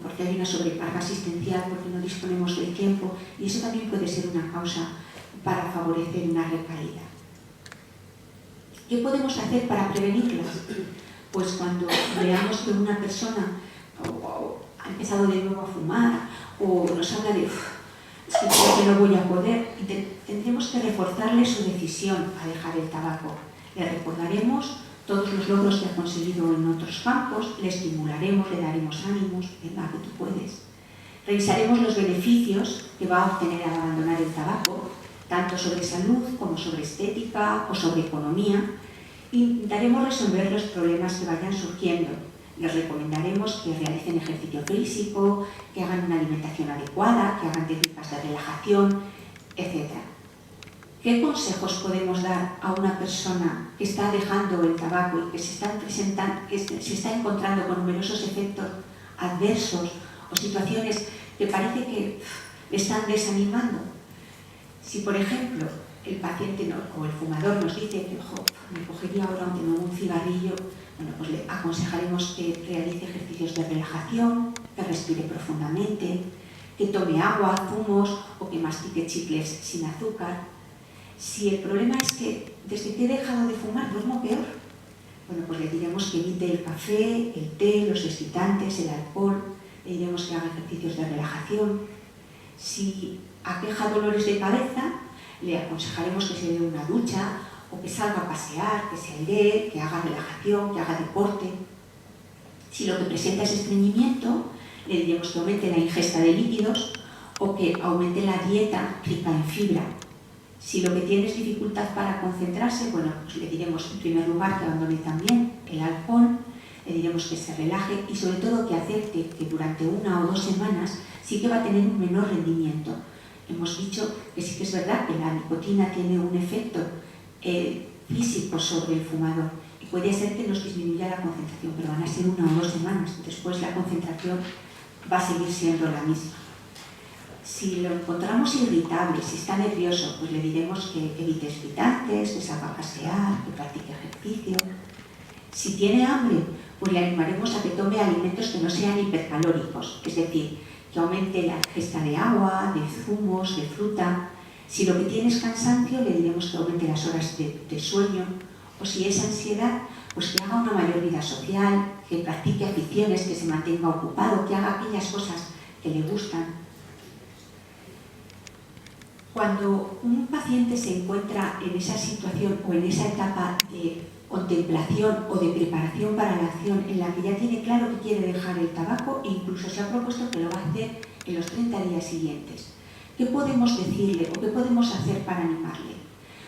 porque hay una sobrecarga asistencial, porque no disponemos del tiempo, y eso también puede ser una causa para favorecer una recaída. ¿Qué podemos hacer para prevenirlas? Pues cuando veamos que una persona ha empezado de nuevo a fumar o nos habla de es que creo que no voy a poder, tendremos que reforzarle su decisión a dejar el tabaco. Le recordaremos todos los logros que ha conseguido en otros campos, le estimularemos, le daremos ánimos, venga, que tú puedes. Revisaremos los beneficios que va a obtener al abandonar el tabaco, tanto sobre salud como sobre estética o sobre economía, y intentaremos resolver los problemas que vayan surgiendo. Les recomendaremos que realicen ejercicio físico, que hagan una alimentación adecuada, que hagan técnicas de relajación, etc. ¿Qué consejos podemos dar a una persona que está dejando el tabaco y que se está encontrando con numerosos efectos adversos o situaciones que parece que le están desanimando? Si, por ejemplo, el paciente o el fumador nos dice que me cogería ahora un cigarrillo, pues le aconsejaremos que realice ejercicios de relajación, que respire profundamente, que tome agua, zumos o que mastique chicles sin azúcar. Si el problema es que desde que he dejado de fumar duermo peor, bueno, pues le diremos que evite el café, el té, los excitantes, el alcohol, le diremos que haga ejercicios de relajación. Si aqueja dolores de cabeza, le aconsejaremos que se dé una ducha o que salga a pasear, que se airee, que haga relajación, que haga deporte. Si lo que presenta es estreñimiento, le diremos que aumente la ingesta de líquidos o que aumente la dieta rica en fibra. Si lo que tiene es dificultad para concentrarse, bueno, pues le diremos en primer lugar que abandone también el alcohol, le diremos que se relaje y sobre todo que acepte que durante 1 o 2 semanas sí que va a tener un menor rendimiento. Hemos dicho que sí que es verdad que la nicotina tiene un efecto físico sobre el fumador y puede ser que nos disminuya la concentración, pero van a ser 1 o 2 semanas. Después la concentración va a seguir siendo la misma. Si lo encontramos irritable, si está nervioso, pues le diremos que evite excitantes, que salga a pasear, que practique ejercicio. Si tiene hambre, pues le animaremos a que tome alimentos que no sean hipercalóricos, es decir, que aumente la ingesta de agua, de zumos, de fruta. Si lo que tiene es cansancio, le diremos que aumente las horas de sueño. O si es ansiedad, pues que haga una mayor vida social, que practique aficiones, que se mantenga ocupado, que haga aquellas cosas que le gustan. Cuando un paciente se encuentra en esa situación o en esa etapa de contemplación o de preparación para la acción en la que ya tiene claro que quiere dejar el tabaco e incluso se ha propuesto que lo va a hacer en los 30 días siguientes, ¿qué podemos decirle o qué podemos hacer para animarle?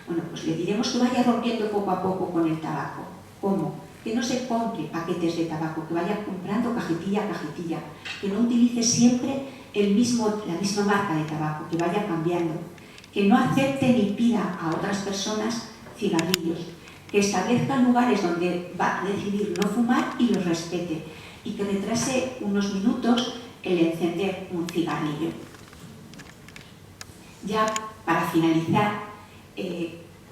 Bueno, pues le diremos que vaya rompiendo poco a poco con el tabaco. ¿Cómo? Que no se compre paquetes de tabaco, que vaya comprando cajetilla a cajetilla, que no utilice siempre la misma marca de tabaco, que vaya cambiando, que no acepte ni pida a otras personas cigarrillos, que establezca lugares donde va a decidir no fumar y los respete, y que retrase unos minutos el encender un cigarrillo. Ya para finalizar,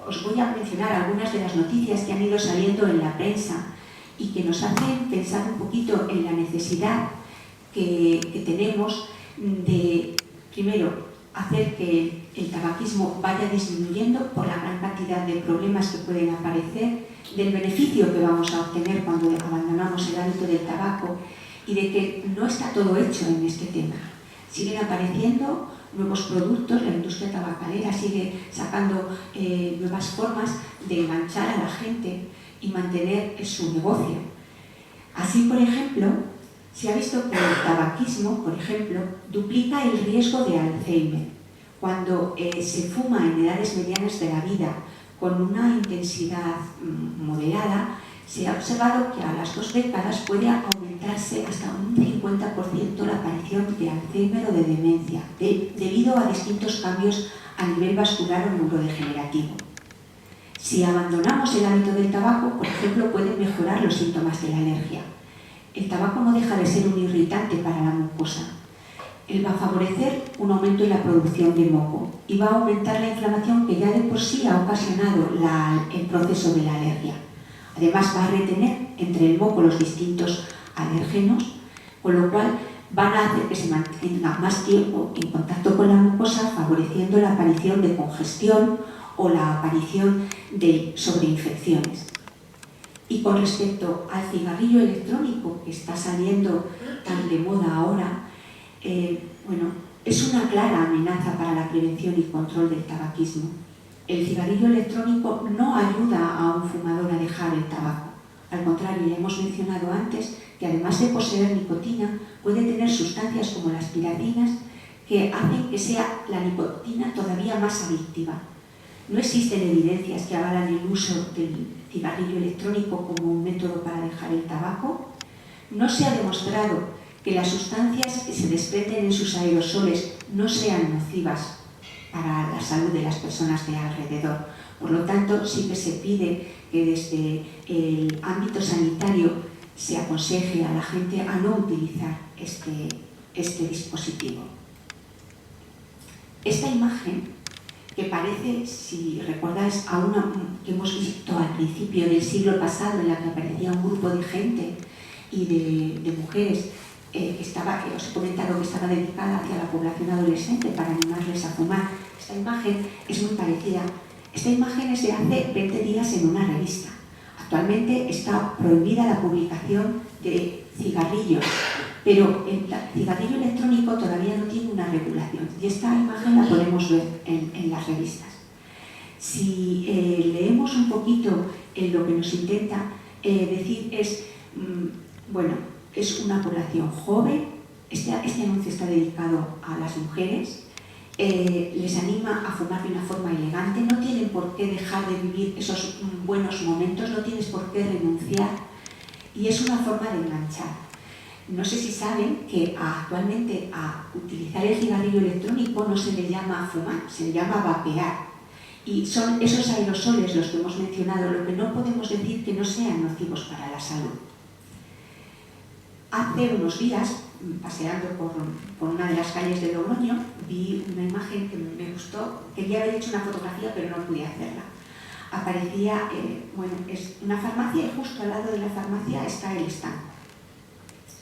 os voy a mencionar algunas de las noticias que han ido saliendo en la prensa y que nos hacen pensar un poquito en la necesidad que tenemos de, primero, hacer que el tabaquismo vaya disminuyendo por la gran cantidad de problemas que pueden aparecer, del beneficio que vamos a obtener cuando abandonamos el hábito del tabaco y de que no está todo hecho en este tema. Siguen apareciendo nuevos productos, la industria tabacalera sigue sacando nuevas formas de enganchar a la gente y mantener su negocio. Así, por ejemplo, se ha visto que el tabaquismo, por ejemplo, duplica el riesgo de Alzheimer. Cuando se fuma en edades medianas de la vida con una intensidad moderada, se ha observado que a las 2 décadas puede aumentarse hasta un 50% la aparición de Alzheimer o de demencia, debido a distintos cambios a nivel vascular o neurodegenerativo. Si abandonamos el hábito del tabaco, por ejemplo, pueden mejorar los síntomas de la alergia. El tabaco no deja de ser un irritante para la mucosa. Él va a favorecer un aumento en la producción de moco y va a aumentar la inflamación que ya de por sí ha ocasionado el proceso de la alergia. Además, va a retener entre el moco los distintos alérgenos, con lo cual van a hacer que se mantenga más tiempo en contacto con la mucosa, favoreciendo la aparición de congestión o la aparición de sobreinfecciones. Y con respecto al cigarrillo electrónico, que está saliendo tan de moda ahora, es una clara amenaza para la prevención y control del tabaquismo. El cigarrillo electrónico no ayuda a un fumador a dejar el tabaco. Al contrario, ya hemos mencionado antes que además de poseer nicotina, puede tener sustancias como las piradinas que hacen que sea la nicotina todavía más adictiva. No existen evidencias que avalan el uso del cigarrillo electrónico como un método para dejar el tabaco. No se ha demostrado que las sustancias que se desprenden en sus aerosoles no sean nocivas para la salud de las personas de alrededor. Por lo tanto, sí que se pide que desde el ámbito sanitario se aconseje a la gente a no utilizar este dispositivo. Esta imagen, que parece, si recordáis, a una que hemos visto al principio del siglo pasado, en la que aparecía un grupo de gente y de mujeres que os he comentado que estaba dedicada hacia la población adolescente para animarles a fumar. Esta imagen es muy parecida. Esta imagen es de hace 20 días en una revista. Actualmente está prohibida la publicación de cigarrillos, pero el cigarrillo electrónico todavía no tiene una regulación y esta imagen la podemos ver en las revistas. Si leemos un poquito lo que nos intenta decir es, bueno, es una población joven, este anuncio está dedicado a las mujeres, les anima a fumar de una forma elegante, no tienen por qué dejar de vivir esos buenos momentos, no tienes por qué renunciar y es una forma de enganchar. No sé si saben que actualmente a utilizar el cigarrillo electrónico no se le llama fumar, se le llama vapear. Y son esos aerosoles los que hemos mencionado, lo que no podemos decir que no sean nocivos para la salud. Hace unos días, paseando por una de las calles de Logroño, vi una imagen que me gustó. Quería haber hecho una fotografía, pero no pude hacerla. Aparecía, bueno, es una farmacia y justo al lado de la farmacia está el estanco.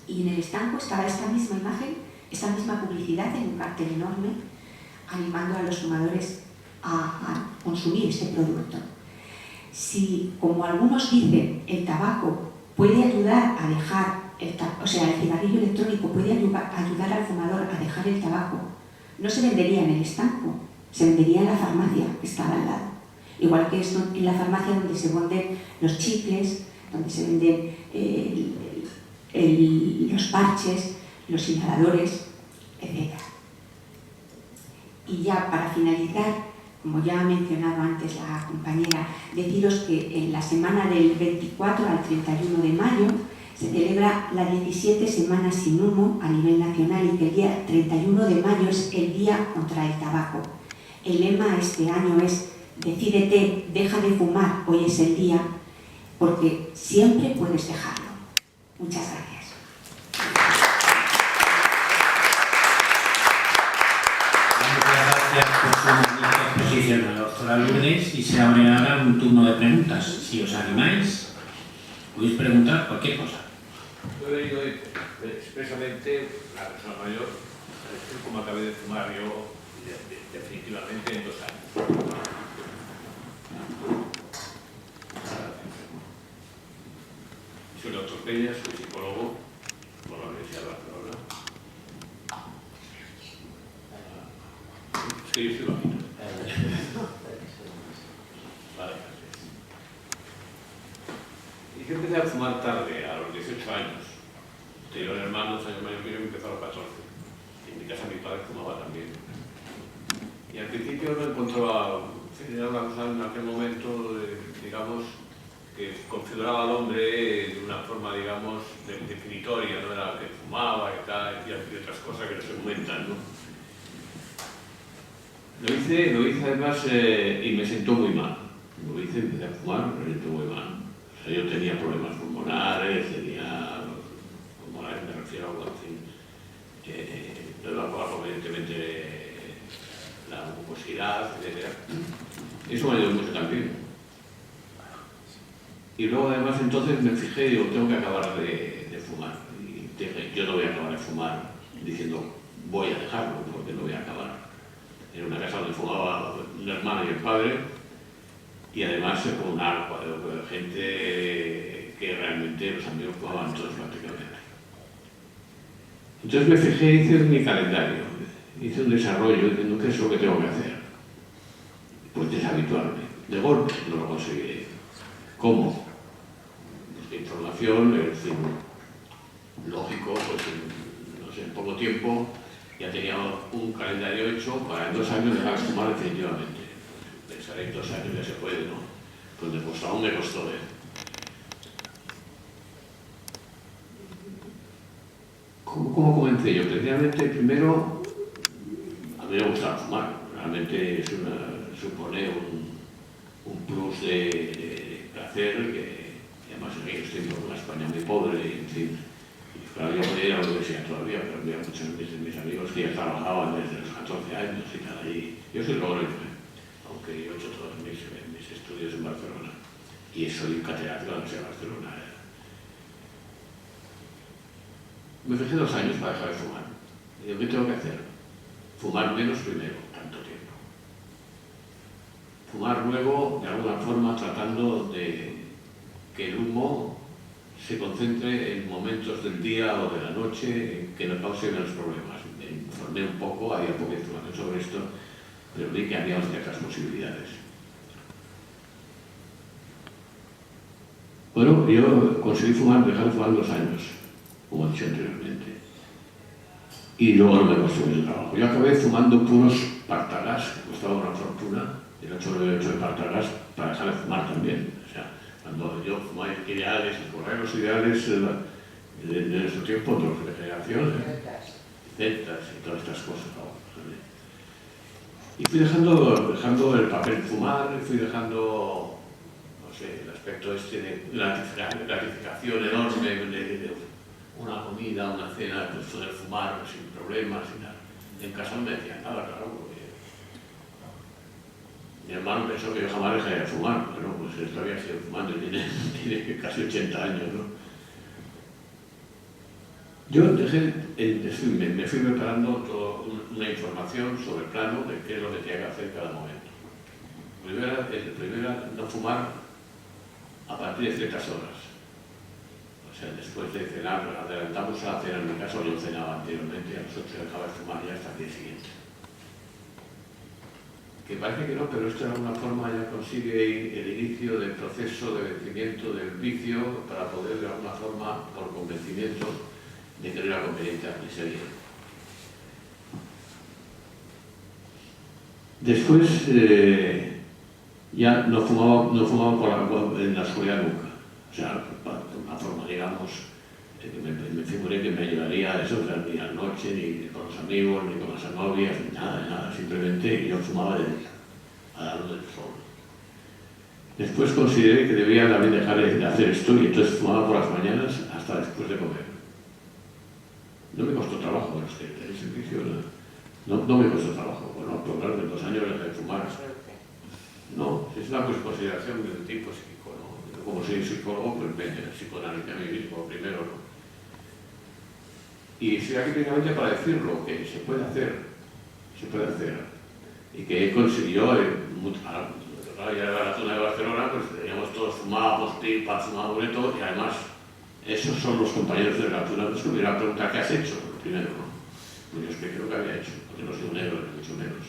Y en el estanco estaba esta misma imagen, esta misma publicidad en un cartel enorme, animando a los fumadores a consumir este producto. Si, como algunos dicen, el tabaco puede ayudar a dejar, el cigarrillo electrónico puede ayudar al fumador a dejar el tabaco, no se vendería en el estanco, se vendería en la farmacia que estaba al lado. Igual que es en la farmacia donde se venden los chicles, donde se venden los parches, los inhaladores, etc. Y ya para finalizar, como ya ha mencionado antes la compañera, deciros que en la semana del 24 al 31 de mayo se celebra la 17 Semanas sin Humo a nivel nacional y que el día 31 de mayo es el Día contra el Tabaco. El lema este año es "Decídete, deja de fumar, hoy es el día", porque siempre puedes dejarlo. Muchas gracias. Gracias por su magnífica exposición a la doctora Lourdes y se abre ahora un turno de preguntas. Si os animáis, podéis preguntar cualquier cosa. Yo he leído expresamente la persona mayor, como acabé de fumar yo definitivamente en 2 años. Soy de ortopedia, soy psicólogo por la Universidad de Barcelona. Es que yo soy bajito. Vale, gracias. Y yo empecé a fumar tarde, a los 18 años. Tenía un hermano, 2 años mayor que yo, que empezó a los 14. Y en mi casa mi padre fumaba también. Y al principio no encontraba, era una cosa en aquel momento, digamos, que configuraba al hombre de una forma, digamos, definitoria, no era que fumaba y tal, y otras cosas que no se comentan, ¿no? Lo hice además y me sentó muy mal. Lo hice, empecé a fumar, me sentó muy mal. O sea, yo tenía problemas pulmonares, me refiero a algo así. No iba a probar, evidentemente, la mucosidad, etc. Eso me ayudó mucho también. Y luego además entonces me fijé y digo, tengo que acabar de fumar. Y dije, yo no voy a acabar de fumar diciendo, voy a dejarlo, porque no voy a acabar. Era una casa donde fumaba un hermano y el padre, y además con un arco de gente que realmente los amigos fumaban todos prácticamente. Entonces me fijé, hice mi calendario, hice un desarrollo diciendo qué es lo que tengo que hacer. Pues deshabituarme. De golpe no lo conseguiré. ¿Cómo? Pues información, es decir, lógico, pues no sé, en poco tiempo ya tenía un calendario hecho para en 2 años dejar de fumar definitivamente. Pensar en 2 años ya se puede, ¿no? Pues me costó, aún me costó, ¿Cómo comencé yo? Precisamente, primero, a mí me gustaba fumar. Realmente supone un plus de placer que además en aquellos tiempos una España muy pobre, en fin. Claro, yo podía ir a la universidad todavía, pero había muchos de mis amigos que ya trabajaban desde los 14 años y tal. Y yo soy logroño, aunque yo he hecho todos mis estudios en Barcelona. Y soy catedrático de la Universidad de Barcelona. Me fijé 2 años para dejar de fumar. Y digo, ¿qué tengo que hacer? Fumar menos primero, tanto tiempo. Fumar luego, de alguna forma, tratando de que el humo se concentre en momentos del día o de la noche que no cause menos problemas. Me informé un poco, había poca información sobre esto, pero vi que había ciertas posibilidades. Bueno, yo conseguí dejar de fumar 2 años, como he dicho anteriormente, y luego no me costó mucho trabajo. Yo acabé fumando puros Partagas, que costaba una fortuna, el 898 de Partagas, para dejar de fumar también. O sea, cuando yo fumaba ideales, los ideales de nuestro tiempo, de generación, centas y todas estas cosas, ¿no? Y fui dejando el papel fumar, fui dejando, no sé, el aspecto este de gratificación enorme de una comida, una cena, pues poder fumar sin problemas y nada. En casa no me decían nada, claro, porque mi hermano pensó que yo jamás dejaría de fumar. Bueno, pues él todavía sigue fumando, tiene casi 80 años, ¿no? Yo me fui preparando toda una información sobre el plano de qué es lo que tenía que hacer en cada momento. El primero era no fumar a partir de ciertas horas. O sea, después de cenar, adelantamos a cenar en mi casa, yo cenaba anteriormente, a las 8 dejaba de fumar ya hasta el día siguiente. Que parece que no, pero esto de alguna forma ya consigue el inicio del proceso de vencimiento del vicio para poder de alguna forma, por convencimiento, de que no era conveniente seguir. Después ya no fumaba en la oscuridad nunca. O sea, de una forma, digamos, me figuré que me ayudaría a eso, o sea, ni a la noche, ni con los amigos, ni con las novias, ni nada, simplemente yo fumaba de día, a la luz del sol. Después consideré que debía también dejar de hacer esto y entonces fumaba por las mañanas hasta después de comer. No me costó trabajo, es que el servicio no me costó trabajo. Bueno, por claro, de 2 años dejé de fumar. No, es una consideración del tipo psíquico, ¿no? Yo, como soy psicólogo, pues me psicoanalice a mí mismo primero, ¿no? Y estoy aquí prácticamente para decirlo, que se puede hacer. Y que he conseguido, ya en la zona de Barcelona, pues teníamos todos, fumábamos pipa, fumábamos de todo, y además, esos son los compañeros de la Tuna, pues que me iban a preguntar qué has hecho, primero, ¿no? Pues yo expliqué lo que había hecho, porque no soy un héroe, ni mucho menos.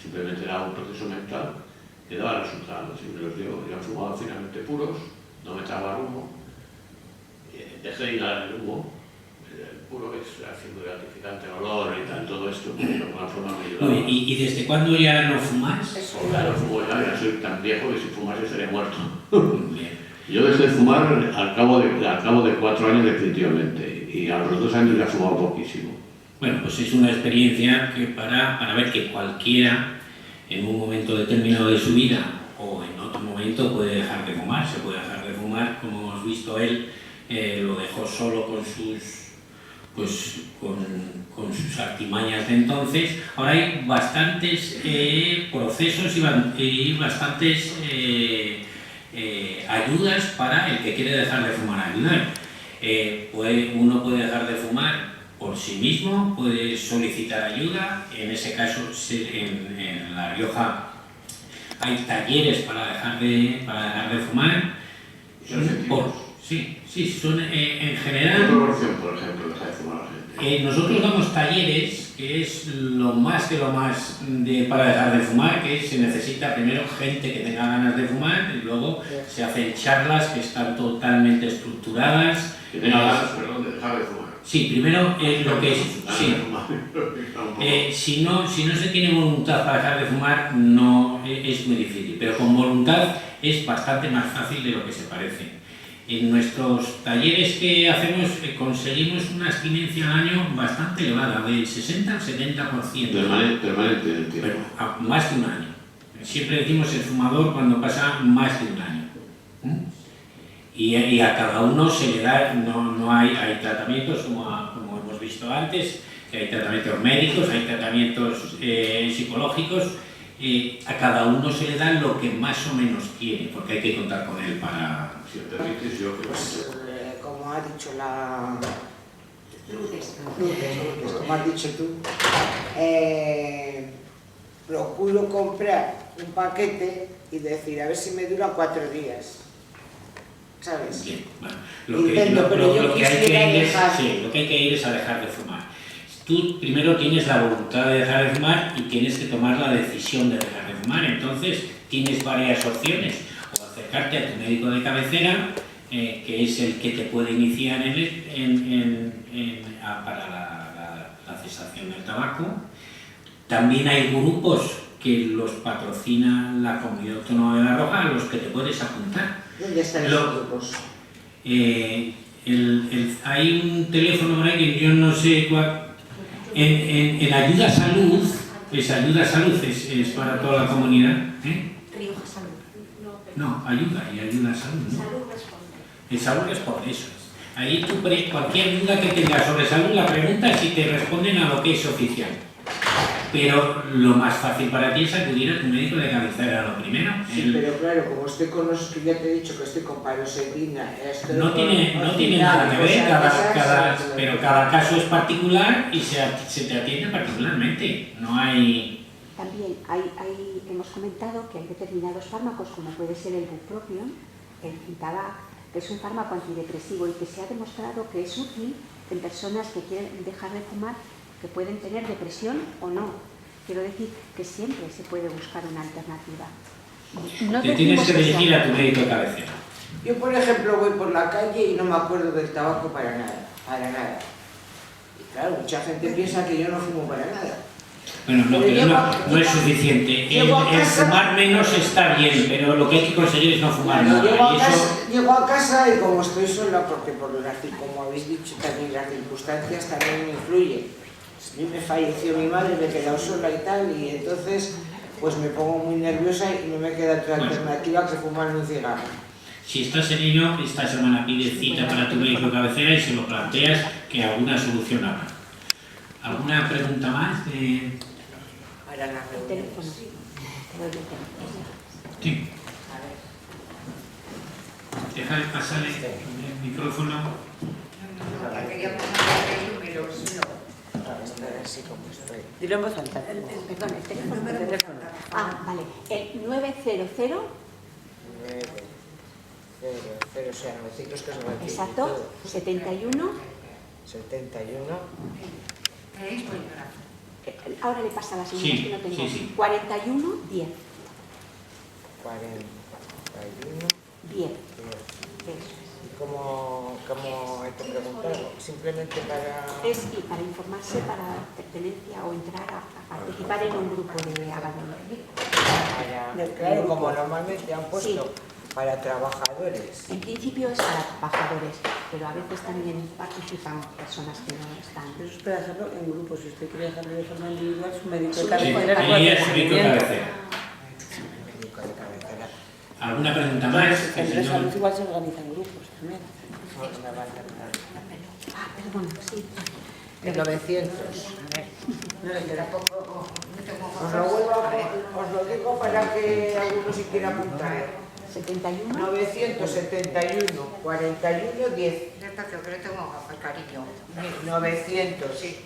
Simplemente era un proceso mental que daba resultados, y me los dio. Yo fumaba finalmente puros, no me echaba humo, dejé de inhalar el humo. El puro es así muy gratificante, el olor y tal, todo esto, que de alguna forma me ayudaba. ¿Y desde cuándo ya no fumas? Pues claro, fumo ya soy tan viejo que si fumase estaría muerto. Bien. Yo dejé de fumar al cabo de 4 años definitivamente, y a los 2 años ya fumaba poquísimo. Bueno, pues es una experiencia que para ver que cualquiera en un momento determinado de su vida o en otro momento puede dejar de fumar. Se puede dejar de fumar, como hemos visto él, lo dejó solo con sus artimañas de entonces. Ahora hay bastantes procesos y bastantes ayudas para el que quiere dejar de fumar. Uno puede dejar de fumar por sí mismo, puede solicitar ayuda. En ese caso, en La Rioja hay talleres para dejar de fumar. Sí, son en general. ¿Qué proporción, por ejemplo, deja de fumar la gente? Nosotros damos talleres, que es lo más para dejar de fumar, que se necesita primero gente que tenga ganas de fumar y luego se hacen charlas que están totalmente estructuradas. Que tenga ganas, perdón, de dejar de fumar. Sí, primero lo que es. Sí. Si no se tiene voluntad para dejar de fumar, no es muy difícil, pero con voluntad es bastante más fácil de lo que se parece. En nuestros talleres que hacemos conseguimos una abstinencia al año bastante elevada, del 60 al 70%. Permanente en el tiempo. Pero más de un año. Siempre decimos el fumador cuando pasa más de un año. Y a cada uno se le da, no hay tratamientos como hemos visto antes, que hay tratamientos médicos, hay tratamientos psicológicos. A cada uno se le da lo que más o menos quiere, porque hay que contar con él para... Si te permites, yo creo que... como ha dicho la... Lourdes, como has dicho tú, procuro comprar un paquete y decir, a ver si me dura 4 días. ¿sabes? Bien, bueno, Intento, pero yo lo que hay quisiera que ir dejar. sí, lo que hay que ir es a dejar de fumar. Tú primero tienes la voluntad de dejar de fumar y tienes que tomar la decisión de dejar de fumar. Entonces tienes varias opciones: o acercarte a tu médico de cabecera, que es el que te puede iniciar para la cesación del tabaco. También hay grupos que los patrocina la Comunidad Autónoma de La Rioja, a los que te puedes apuntar. ¿Dónde están esos grupos? Hay un teléfono por ahí que yo no sé cuál. En Ayuda Salud, es para toda la comunidad. Rioja Salud. No, Ayuda Salud. ¿no? Salud responde. El Salud responde, eso es. Ahí tú cualquier duda que tengas sobre salud la preguntas y te responden a lo que es oficial. Pero lo más fácil para ti es acudir a tu médico de cabecera, lo primero. Sí, pero claro, como estoy con los que ya te he dicho que estoy con paroxetina, no tiene nada que ver, pero cada caso es particular y se te atiende particularmente. No hay... También hemos comentado que hay determinados fármacos, como puede ser el bupropion, el Fintavac, que es un fármaco antidepresivo y que se ha demostrado que es útil en personas que quieren dejar de fumar, que pueden tener depresión o no. Quiero decir que siempre se puede buscar una alternativa. No te tienes que dirigir sea... a tu médico de cabecera. Yo, por ejemplo, voy por la calle y no me acuerdo del tabaco para nada, para nada. Y claro, mucha gente piensa que yo no fumo para nada. Bueno, pero no es suficiente. El fumar menos está bien, pero lo que hay que conseguir es no fumar nada. Llego a casa y como estoy sola, porque como habéis dicho también las circunstancias también me influyen. A mí me falleció mi madre, me he quedado sola y tal, y entonces pues me pongo muy nerviosa y no me queda otra alternativa que fumarme un cigarro. Si estás en ello, esta semana pides cita para tu médico de cabecera y se lo planteas que alguna solución habrá. ¿Alguna pregunta más? Para la reunión. Sí. Deja de pasar el micrófono. Quería preguntar el número, así como estoy. Dilo en voz alta. Perdón, el teléfono. Ah, vale. El 900... 900, o sea, 900 que se repite. Exacto, 71. 71. Ahora le pasa a la señora, Sí, que no tengo. sí. 41, 10. 41. 10. Eso es. ¿Cómo hay que preguntarlo? Simplemente para... Es y para informarse, para pertenencia o entrar a participar en un grupo de agadores. Claro, como normalmente han puesto Sí. para trabajadores. En principio es para trabajadores, pero a veces también participan personas que no están. Eso es para hacerlo en grupo. Si usted quiere dejarlo de forma individual, su médico de Sí, cabecera Ahí es médico de cabecera. Médico de cabecera. ¿Alguna pregunta más? En la salud igual se organizan grupos también. Ah, perdón, sí. En 900. Os lo digo para que alguno se quiera apuntar. 71. 971, 41, 10. Despacio, que le tengo al cariño. 900, sí.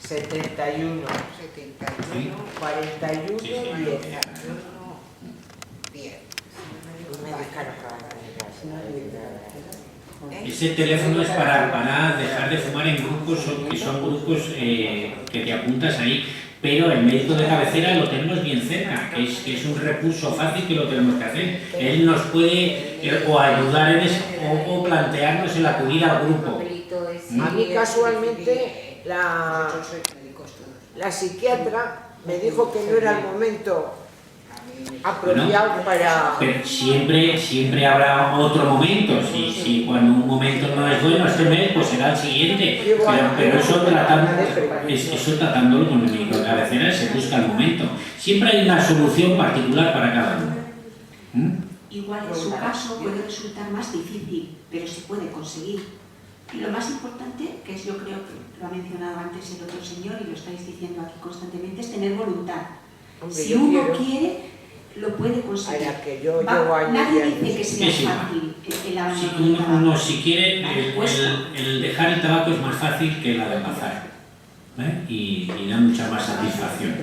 71, 71, 41, Sí, sí. 10. 10. Ese teléfono es para dejar de fumar en grupos, que son grupos que te apuntas ahí, pero el médico de cabecera lo tenemos bien cerca, que es un recurso fácil que lo tenemos que hacer. Él nos puede o ayudar en eso, o plantearnos el acudir al grupo. A mí casualmente la psiquiatra me dijo que no era el momento apropiado para... Pero siempre habrá otro momento. Si cuando un momento no es bueno este mes, pues será el siguiente. Pero eso tratándolo con el médico de cabecera se busca el momento. Siempre hay una solución particular para cada uno. Igual en su caso puede resultar más difícil, pero se puede conseguir. Y lo más importante, que es yo creo que lo ha mencionado antes el otro señor y lo estáis diciendo aquí constantemente, es tener voluntad. Hombre, Si yo uno quiero- quiere, lo puede conseguir. Para que yo llevo años Nadie de dice que sea Es igual. fácil el Si abandono. uno si quiere, el dejar el tabaco es más fácil que el adelgazar, y da mucha más satisfacción.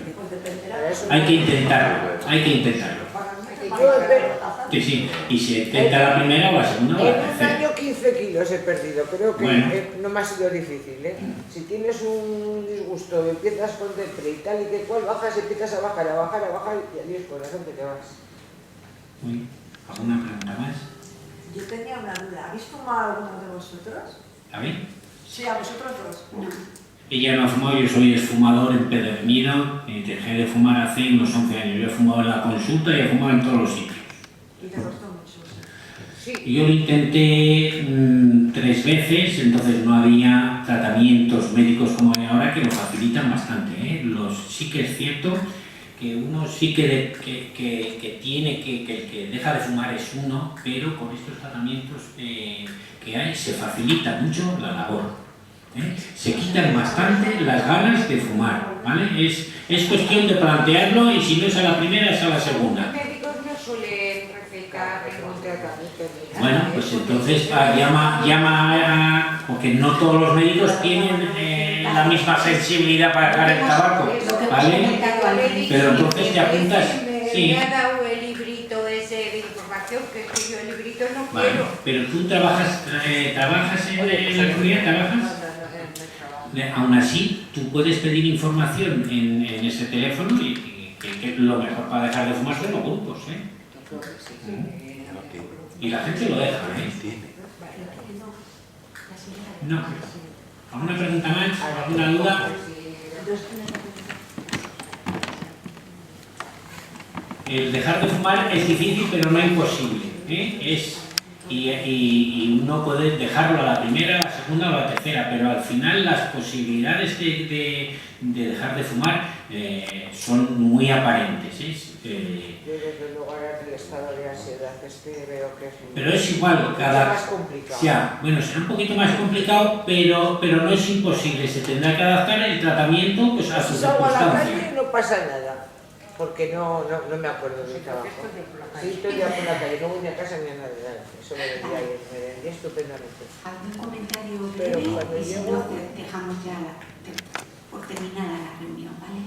Hay que intentarlo, hay que intentarlo. Sí, sí. Y si intenta la primera o la segunda o la En un tercera. año 15 kilos he perdido, creo que Bueno. no me ha sido difícil, ¿eh? Si tienes un disgusto, empiezas con depre y tal y que cual, bajas, empiezas a bajar, y adiós corazón que te vas. Uy, ¿alguna pregunta más? Yo tenía una duda. ¿Habéis fumado alguno de vosotros? ¿A ver? Sí, a vosotros dos. No. Ella no ha fumado, yo soy exfumador empedernido, dejé de fumar hace unos 11 años. Yo he fumado en la consulta y he fumado en todos los sitios. Y te costó mucho. Sí. Yo lo intenté 3 veces, entonces no había tratamientos médicos como hay ahora que lo facilitan bastante, ¿eh? Sí que es cierto que uno sí que tiene que el que deja de fumar es uno, pero con estos tratamientos que hay se facilita mucho la labor. Se quitan bastante las ganas de fumar, ¿vale? Es cuestión de plantearlo y si no es a la primera es a la segunda. Los médicos no suelen recetar ningún tratamiento. Bueno, pues entonces llama porque no todos los médicos tienen la misma sensibilidad para dejar el tabaco, ¿vale? Pero entonces te apuntas, sí. Me ha dado el librito ese de información, que es que yo el librito no Vale, quiero. pero tú trabajas en la comunidad, ¿trabajas? Aún así, tú puedes pedir información en ese teléfono y que lo mejor para dejar de fumar son los grupos, ¿eh? Y la gente lo deja, ¿eh? No. ¿Alguna pregunta más? ¿Alguna duda? El dejar de fumar es difícil, pero no imposible, ¿eh? Y uno puede dejarlo a la primera, a la segunda o a la tercera, pero al final las posibilidades de dejar de fumar son muy aparentes, ¿eh? Yo desde luego ahora en el estado de ansiedad veo que es Pero es igual, más complicado. Ya, bueno, será un poquito más complicado, pero no es imposible. Se tendrá que adaptar el tratamiento pues, a sus Si salgo a la calle circunstancias. no pasa nada, porque no me acuerdo de mi trabajo. Sí, estoy ya por la calle, no voy ni a casa ni a nada. Eso me vendría estupendamente. ¿Algún comentario Pero breve? cuando Y si llego- no, dejamos ya por terminada la reunión, ¿vale?